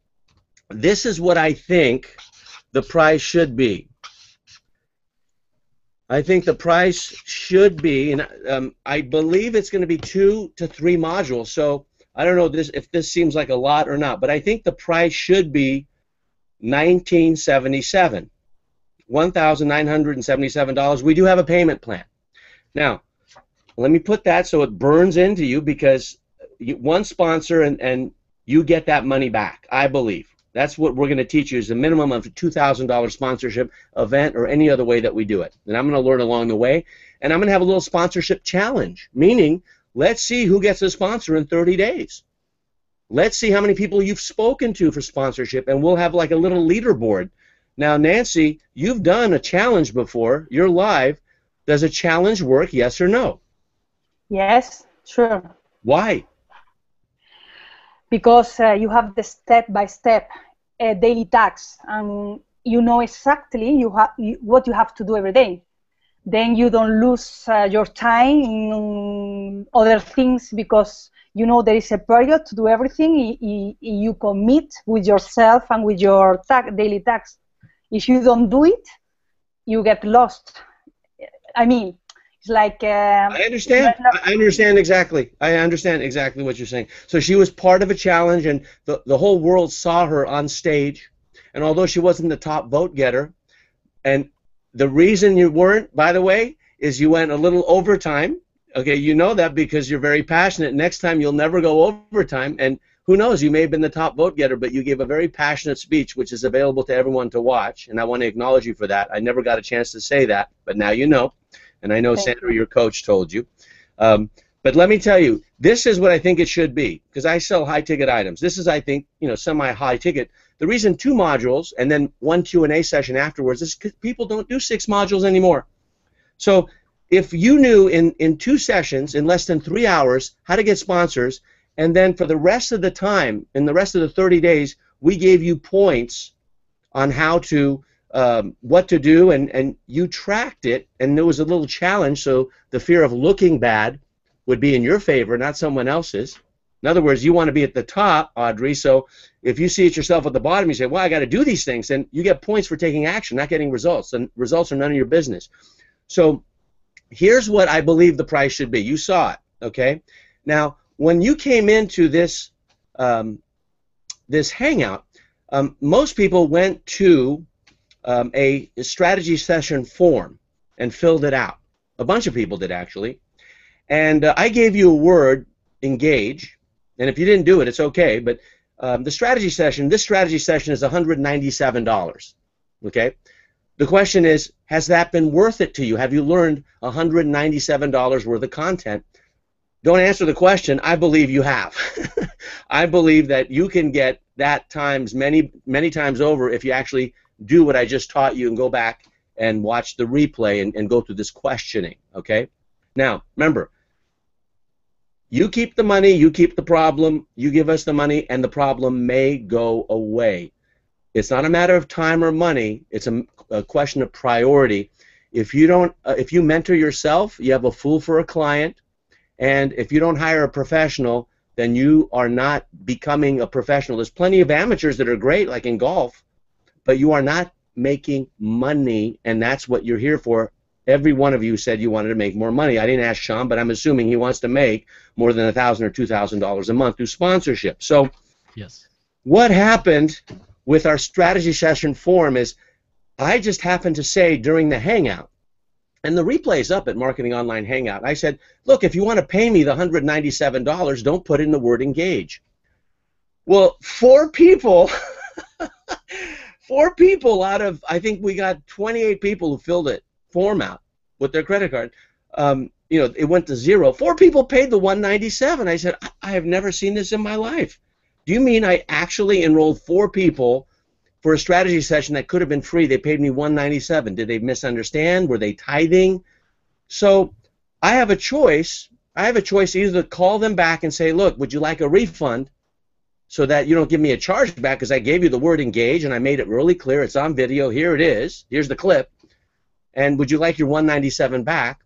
this is what I think the price should be. I think the price should be, and I believe it's going to be 2 to 3 modules. So I don't know if this seems like a lot or not, but I think the price should be $1,977. $1,977. We do have a payment plan. Now, let me put that so it burns into you, because one sponsor and you get that money back, I believe. That's what we're going to teach you, is a minimum of a $2,000 sponsorship event or any other way that we do it. And I'm going to learn along the way. And I'm going to have a little sponsorship challenge, meaning Let's see who gets a sponsor in 30 days. Let's see how many people you've spoken to for sponsorship, and we'll have like a little leaderboard. Now, Nancy, you've done a challenge before. You're live. Does a challenge work, yes or no? Yes, sure. Why? Because you have the step-by-step daily tasks, and you know exactly what you have to do every day. Then you don't lose your time in other things, because you know there is a period to do everything. You commit with yourself and with your daily tasks. If you don't do it, you get lost. I mean, it's like... I understand. I understand exactly. I understand exactly what you're saying. So she was part of a challenge, and the whole world saw her on stage. And although she wasn't the top vote getter, and the reason you weren't, by the way, is you went a little overtime. Okay, you know that because you're very passionate. Next time you'll never go overtime, and who knows, you may have been the top vote getter, but you gave a very passionate speech, which is available to everyone to watch, and I want to acknowledge you for that. I never got a chance to say that, but now you know, and I know Sandra, your coach, told you. But let me tell you, this is what I think it should be, because I sell high-ticket items. This is, I think, semi-high ticket. The reason 2 modules and then 1 Q&A session afterwards is because people don't do 6 modules anymore. So if you knew in 2 sessions, in less than 3 hours, how to get sponsors, and then for the rest of the time, in the rest of the 30 days, we gave you points on how to, what to do, and you tracked it, and there was a little challenge, so the fear of looking bad would be in your favor, not someone else's. In other words, you want to be at the top, Audrey, so if you see it yourself at the bottom, you say, well, I got to do these things, then you get points for taking action, not getting results, and results are none of your business. So here's what I believe the price should be. You saw it, okay? Now, when you came into this this hangout, most people went to a strategy session form and filled it out. A bunch of people did, actually. And I gave you a word, engage, and if you didn't do it, it's okay, but this strategy session is $197, okay? The question is, has that been worth it to you? Have you learned $197 worth of content? Don't answer the question. I believe you have. I believe that you can get that times many times over if you actually do what I just taught you and go back and watch the replay and go through this questioning, okay? Now, remember, you keep the money, you keep the problem, you give us the money, and the problem may go away. It's not a matter of time or money. It's a question of priority. If you mentor yourself, you have a fool for a client, and if you don't hire a professional, then you are not becoming a professional. There's plenty of amateurs that are great, like in golf, but you are not making money, and that's what you're here for. Every one of you said you wanted to make more money. I didn't ask Sean, but I'm assuming he wants to make more than $1,000 or $2,000 a month through sponsorship. So yes. What happened with our strategy session form is I just happened to say during the Hangout, and the replay is up at Marketing Online Hangout, I said, look, if you want to pay me the $197, don't put in the word engage. Well, 4 people, 4 people out of, I think we got 28 people who filled it, form out with their credit card. It went to 0. 4 people paid the $197. I said, I have never seen this in my life. Do you mean I actually enrolled 4 people for a strategy session that could have been free? They paid me $197. Did they misunderstand? Were they tithing? So I have a choice. I have a choice either to call them back and say, look, would you like a refund so that you don't give me a charge back because I gave you the word engage and I made it really clear. It's on video. Here it is. Here's the clip. And would you like your $197 back?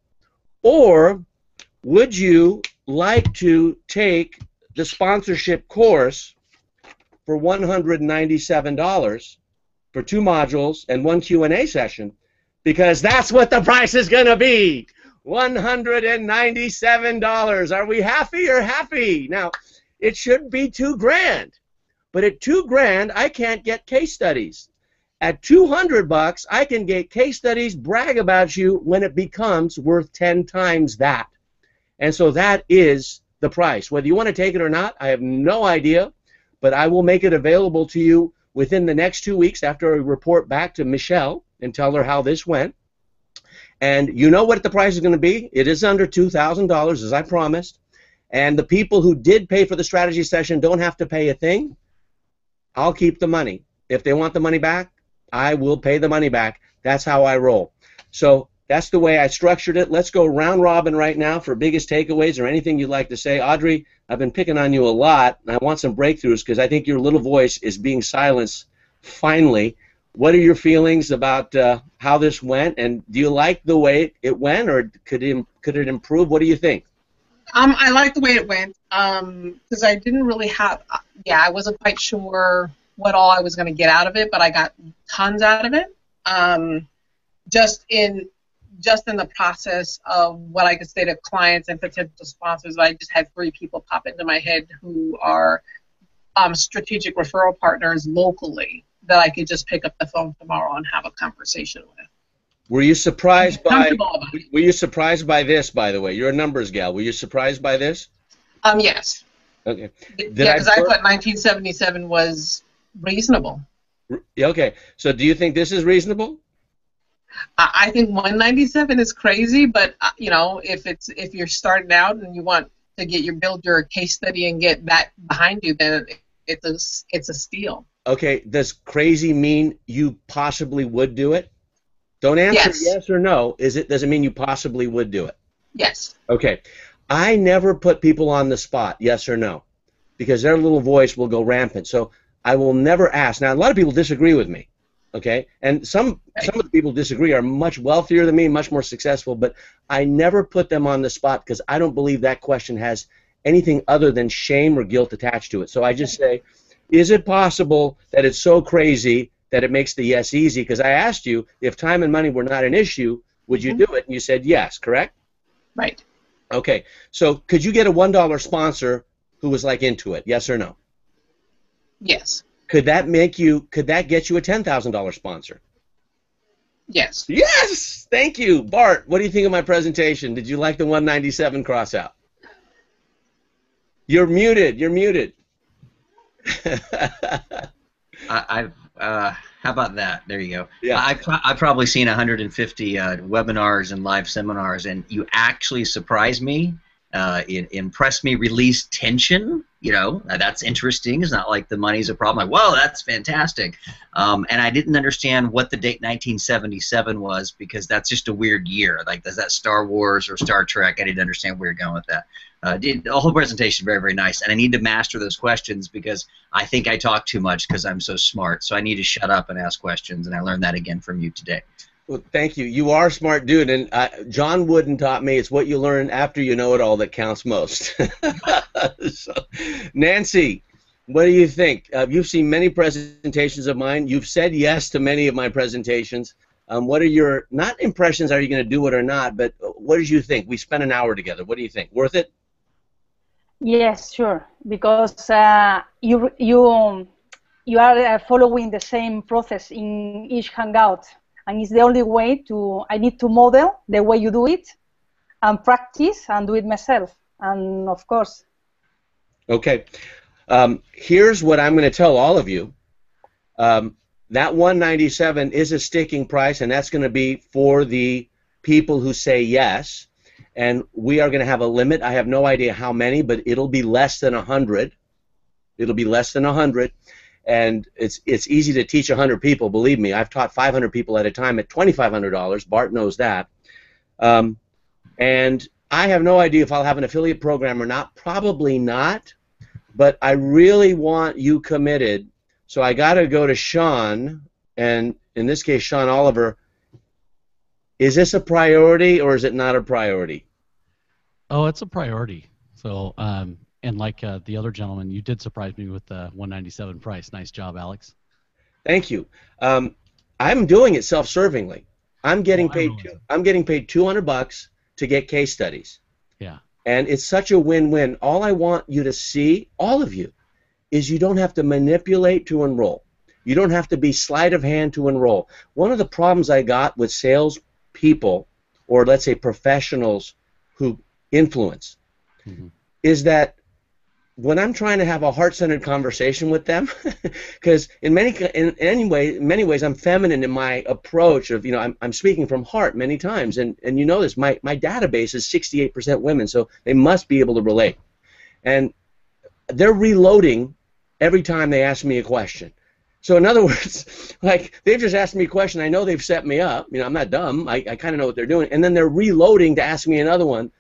Or would you like to take the sponsorship course for $197 for 2 modules and 1 Q&A session? Because that's what the price is going to be. $197. Are we happy or happy? Now, it should be $2,000. But at $2,000, I can't get case studies. At $200, I can get case studies, brag about you when it becomes worth 10 times that. And so that is the price. Whether you want to take it or not, I have no idea, but I will make it available to you within the next 2 weeks after I report back to Michelle and tell her how this went. And you know what the price is going to be? It is under $2,000, as I promised. and the people who did pay for the strategy session don't have to pay a thing, I'll keep the money. If they want the money back, I will pay the money back. That's how I roll. So that's the way I structured it. Let's go round robin right now for biggest takeaways or anything you'd like to say. Audrey, I've been picking on you a lot, and I want some breakthroughs because I think your little voice is being silenced finally. What are your feelings about how this went, and do you like the way it went, or could it improve? What do you think? I like the way it went because I didn't really have, I wasn't quite sure what all I was going to get out of it, but I got tons out of it. Just in the process of what I could say to clients and potential sponsors, I just had 3 people pop into my head who are strategic referral partners locally that I could just pick up the phone tomorrow and have a conversation with. Were you surprised by? Were you surprised by this? By the way, you're a numbers gal. Were you surprised by this? Yes. Okay. Because I thought 1977 was reasonable. Okay. So do you think this is reasonable? I think 197 is crazy, but if you're starting out and you want to build your case study and get that behind you, then it's a steal. Okay. Does crazy mean you possibly would do it? Don't answer yes or no. Does it mean you possibly would do it? Yes. Okay. I never put people on the spot, yes or no, because their little voice will go rampant. So I will never ask. Now, a lot of people disagree with me, okay? And some of the people disagree are much wealthier than me, much more successful, but I never put them on the spot because I don't believe that question has anything other than shame or guilt attached to it. So I just say, is it possible that it's so crazy that it makes the yes easy? Because I asked you, if time and money were not an issue, would you do it? And you said yes, correct? Right. Okay. So could you get a $1 sponsor who was like into it, yes or no? Yes. Could that get you a $10,000 sponsor? Yes. Yes! Thank you. Bart, what do you think of my presentation? Did you like the 197 cross out? You're muted. You're muted. How about that? There you go. Yeah. I've probably seen 150 webinars and live seminars, and you actually surprised me. It impressed me. Released tension. That's interesting. It's not like the money's a problem. Like, whoa, that's fantastic. And I didn't understand what the date 1977 was because that's just a weird year. Like, is that Star Wars or Star Trek? I didn't understand where you're going with that. The whole presentation very, very nice, and I need to master those questions because I think I talk too much because I'm so smart. So I need to shut up and ask questions, and I learned that again from you today. Well, thank you. You are a smart dude, and John Wooden taught me it's what you learn after you know it all that counts most. So, Nancy, what do you think? You've seen many presentations of mine. You've said yes to many of my presentations. What are your, not impressions, are you going to do it or not, but what did you think? We spent an hour together. What do you think? Worth it? Yes, sure, because you are following the same process in each hangout, and it's the only way I need to model the way you do it and practice and do it myself, and of course. Okay. Here's what I'm going to tell all of you. That 197 is a sticking price, and that's going to be for the people who say yes. And we are going to have a limit. I have no idea how many, but it'll be less than 100. It'll be less than 100. And it's easy to teach 100 people, believe me. I've taught 500 people at a time at $2,500. Bart knows that. And I have no idea if I'll have an affiliate program or not. Probably not. But I really want you committed. So I got to go to Sean, and in this case, Sean Oliver. Is this a priority or is it not a priority? Oh, it's a priority. So, and like the other gentleman, you did surprise me with the 197 price. Nice job, Alex. Thank you. I'm doing it self-servingly. I'm getting paid. I'm getting paid $200 to get case studies. Yeah. And it's such a win-win. All I want you to see, all of you, is you don't have to manipulate to enroll. You don't have to be sleight of hand to enroll. One of the problems I got with sales people, or let's say professionals who influence, is that when I'm trying to have a heart-centered conversation with them, because in many ways I'm feminine in my approach of, I'm speaking from heart many times, and you know this, my database is 68% women, so they must be able to relate. and they're reloading every time they ask me a question. So in other words, like, they've just asked me a question. I know they've set me up. You know, I'm not dumb. I kind of know what they're doing. And then they're reloading to ask me another one.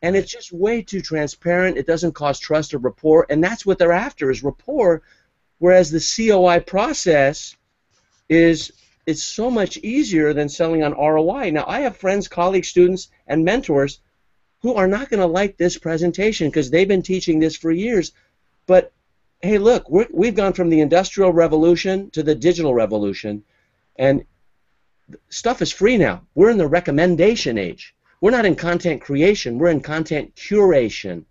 And it's just way too transparent. It doesn't cause trust or rapport. And that's what they're after, is rapport. Whereas the COI process it's so much easier than selling on ROI. Now, I have friends, colleagues, students, and mentors who are not going to like this presentation because they've been teaching this for years. But hey, look, we've gone from the Industrial Revolution to the Digital Revolution, and stuff is free now. We're in the recommendation age. We're not in content creation. We're in content curation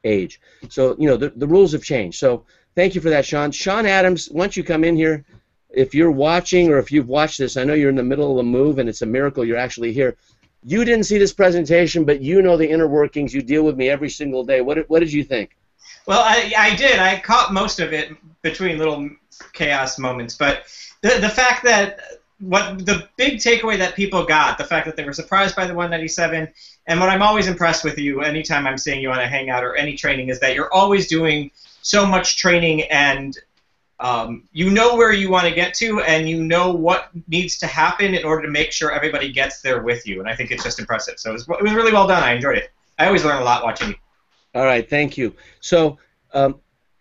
age. So, you know, the rules have changed. So thank you for that, Sean. Sean Adams, once you come in here, if you're watching or if you've watched this, I know you're in the middle of a move, and it's a miracle you're actually here. You didn't see this presentation, but you know the inner workings. You deal with me every single day. What did you think? Well, I did. I caught most of it between little chaos moments. But the fact that the big takeaway that people got, the fact that they were surprised by the 197, and what I'm always impressed with you anytime I'm seeing you on a Hangout or any training is that you're always doing so much training, and you know where you want to get to, and you know what needs to happen in order to make sure everybody gets there with you. And I think it's just impressive. So it was really well done. I enjoyed it. I always learn a lot watching you. All right, thank you. So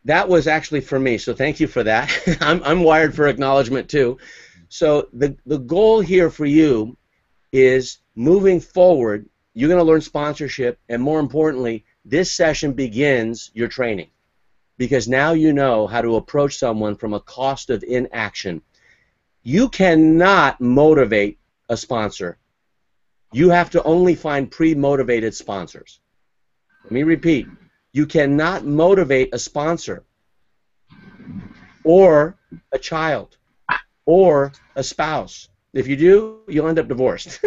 that was actually for me, so thank you for that. I'm wired for acknowledgement too. So the goal here for you is, moving forward, you're going to learn sponsorship, and more importantly, this session begins your training, because now you know how to approach someone from a cost of inaction. You cannot motivate a sponsor. You have to only find pre-motivated sponsors. Let me repeat. You cannot motivate a sponsor or a child or a spouse. If you do, you'll end up divorced.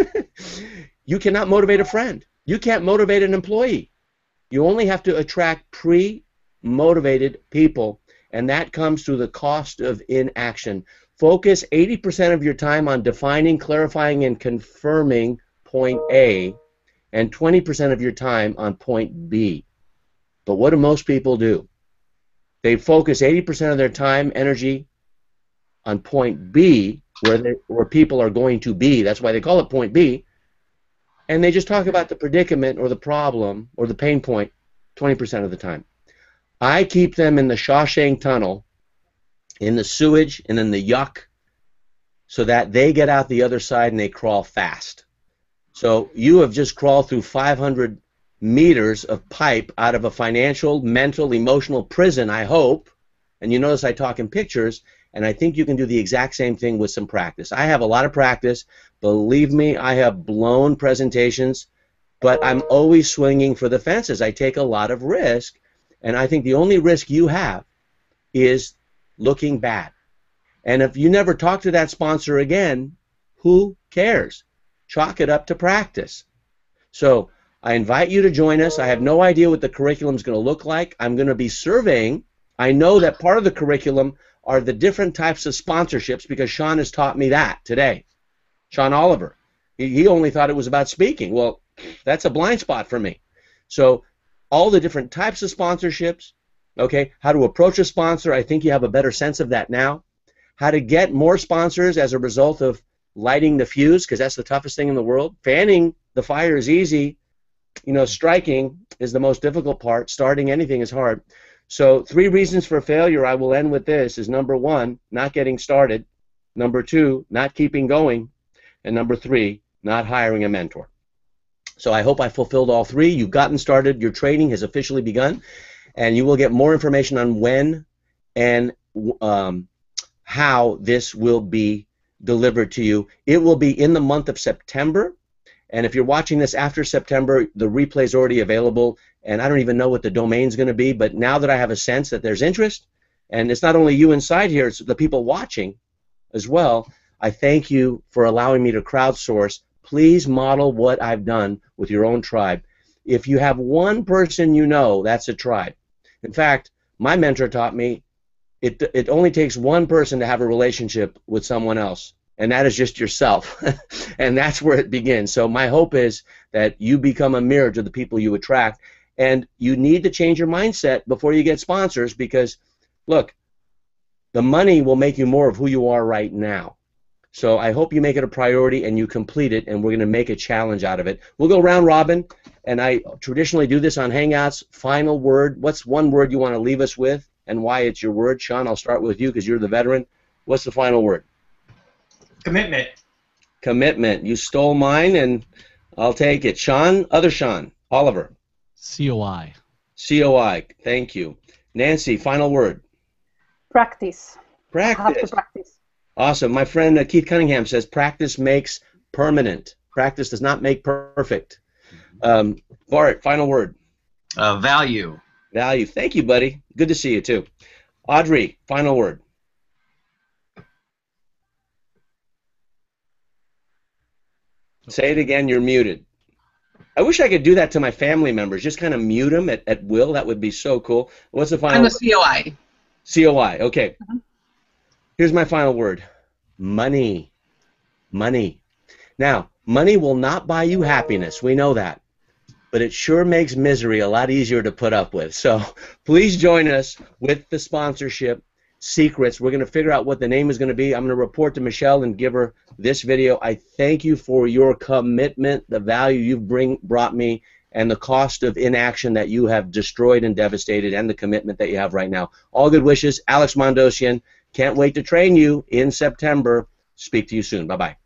You cannot motivate a friend. You can't motivate an employee. You only have to attract pre-motivated people, and that comes through the cost of inaction. Focus 80% of your time on defining, clarifying, and confirming point A, and 20% of your time on point B. But what do most people do? They focus 80% of their time, energy on point B, where people are going to be. That's why they call it point B. And they just talk about the predicament or the problem or the pain point 20% of the time. I keep them in the Shawshank Tunnel, in the sewage and in the yuck, so that they get out the other side and they crawl fast. So you have just crawled through 500 meters of pipe out of a financial, mental, emotional prison, I hope. And you notice I talk in pictures, and I think you can do the exact same thing with some practice. I have a lot of practice. Believe me, I have blown presentations, but I'm always swinging for the fences. I take a lot of risk, and I think the only risk you have is looking bad. And if you never talk to that sponsor again, who cares? Chalk it up to practice. So I invite you to join us. I have no idea what the curriculum is going to look like. I'm going to be surveying. I know that part of the curriculum are the different types of sponsorships, because Sean has taught me that today. Sean Oliver. He only thought it was about speaking. Well, that's a blind spot for me. So all the different types of sponsorships, okay, how to approach a sponsor, I think you have a better sense of that now. How to get more sponsors as a result of lighting the fuse, because that's the toughest thing in the world. Fanning the fire is easy. You know, striking is the most difficult part. Starting anything is hard. So 3 reasons for failure, I will end with this, is number 1, not getting started. Number 2, not keeping going. And number 3, not hiring a mentor. So I hope I fulfilled all 3. You've gotten started. Your training has officially begun. And you will get more information on when and how this will be delivered to you. It will be in the month of September. And if you're watching this after September, the replay is already available. And I don't even know what the domain's going to be. But now that I have a sense that there's interest, and it's not only you inside here, it's the people watching as well, I thank you for allowing me to crowdsource. Please model what I've done with your own tribe. If you have one person you know, that's a tribe. In fact, my mentor taught me it only takes one person to have a relationship with someone else, and that is just yourself. And that's where it begins. So my hope is that you become a mirror to the people you attract. And you need to change your mindset before you get sponsors because, look, the money will make you more of who you are right now. So I hope you make it a priority and you complete it, and we're going to make a challenge out of it. We'll go round robin, and I traditionally do this on Hangouts. Final word. What's one word you want to leave us with and why it's your word? Sean, I'll start with you because you're the veteran. What's the final word? Commitment. Commitment. You stole mine, and I'll take it. Sean, other Sean, Oliver. COI. COI. Thank you. Nancy, final word. Practice. Practice. Have to practice. Awesome. My friend Keith Cunningham says practice makes permanent. Practice does not make perfect. Bart, final word. Value. Value. Thank you, buddy. Good to see you, too. Audrey, final word. Say it again. You're muted. I wish I could do that to my family members. Just kind of mute them at will. That would be so cool. What's the final I'm word? a COI. COI. Okay. Here's my final word. Money. Money. Now, money will not buy you happiness. We know that. But it sure makes misery a lot easier to put up with. So please join us with the sponsorship secrets. We're going to figure out what the name is going to be. I'm going to report to Michelle and give her this video. I thank you for your commitment, the value you've brought me, and the cost of inaction that you have destroyed and devastated, and the commitment that you have right now. All good wishes. Alex Mondosian. Can't wait to train you in September. Speak to you soon. Bye-bye.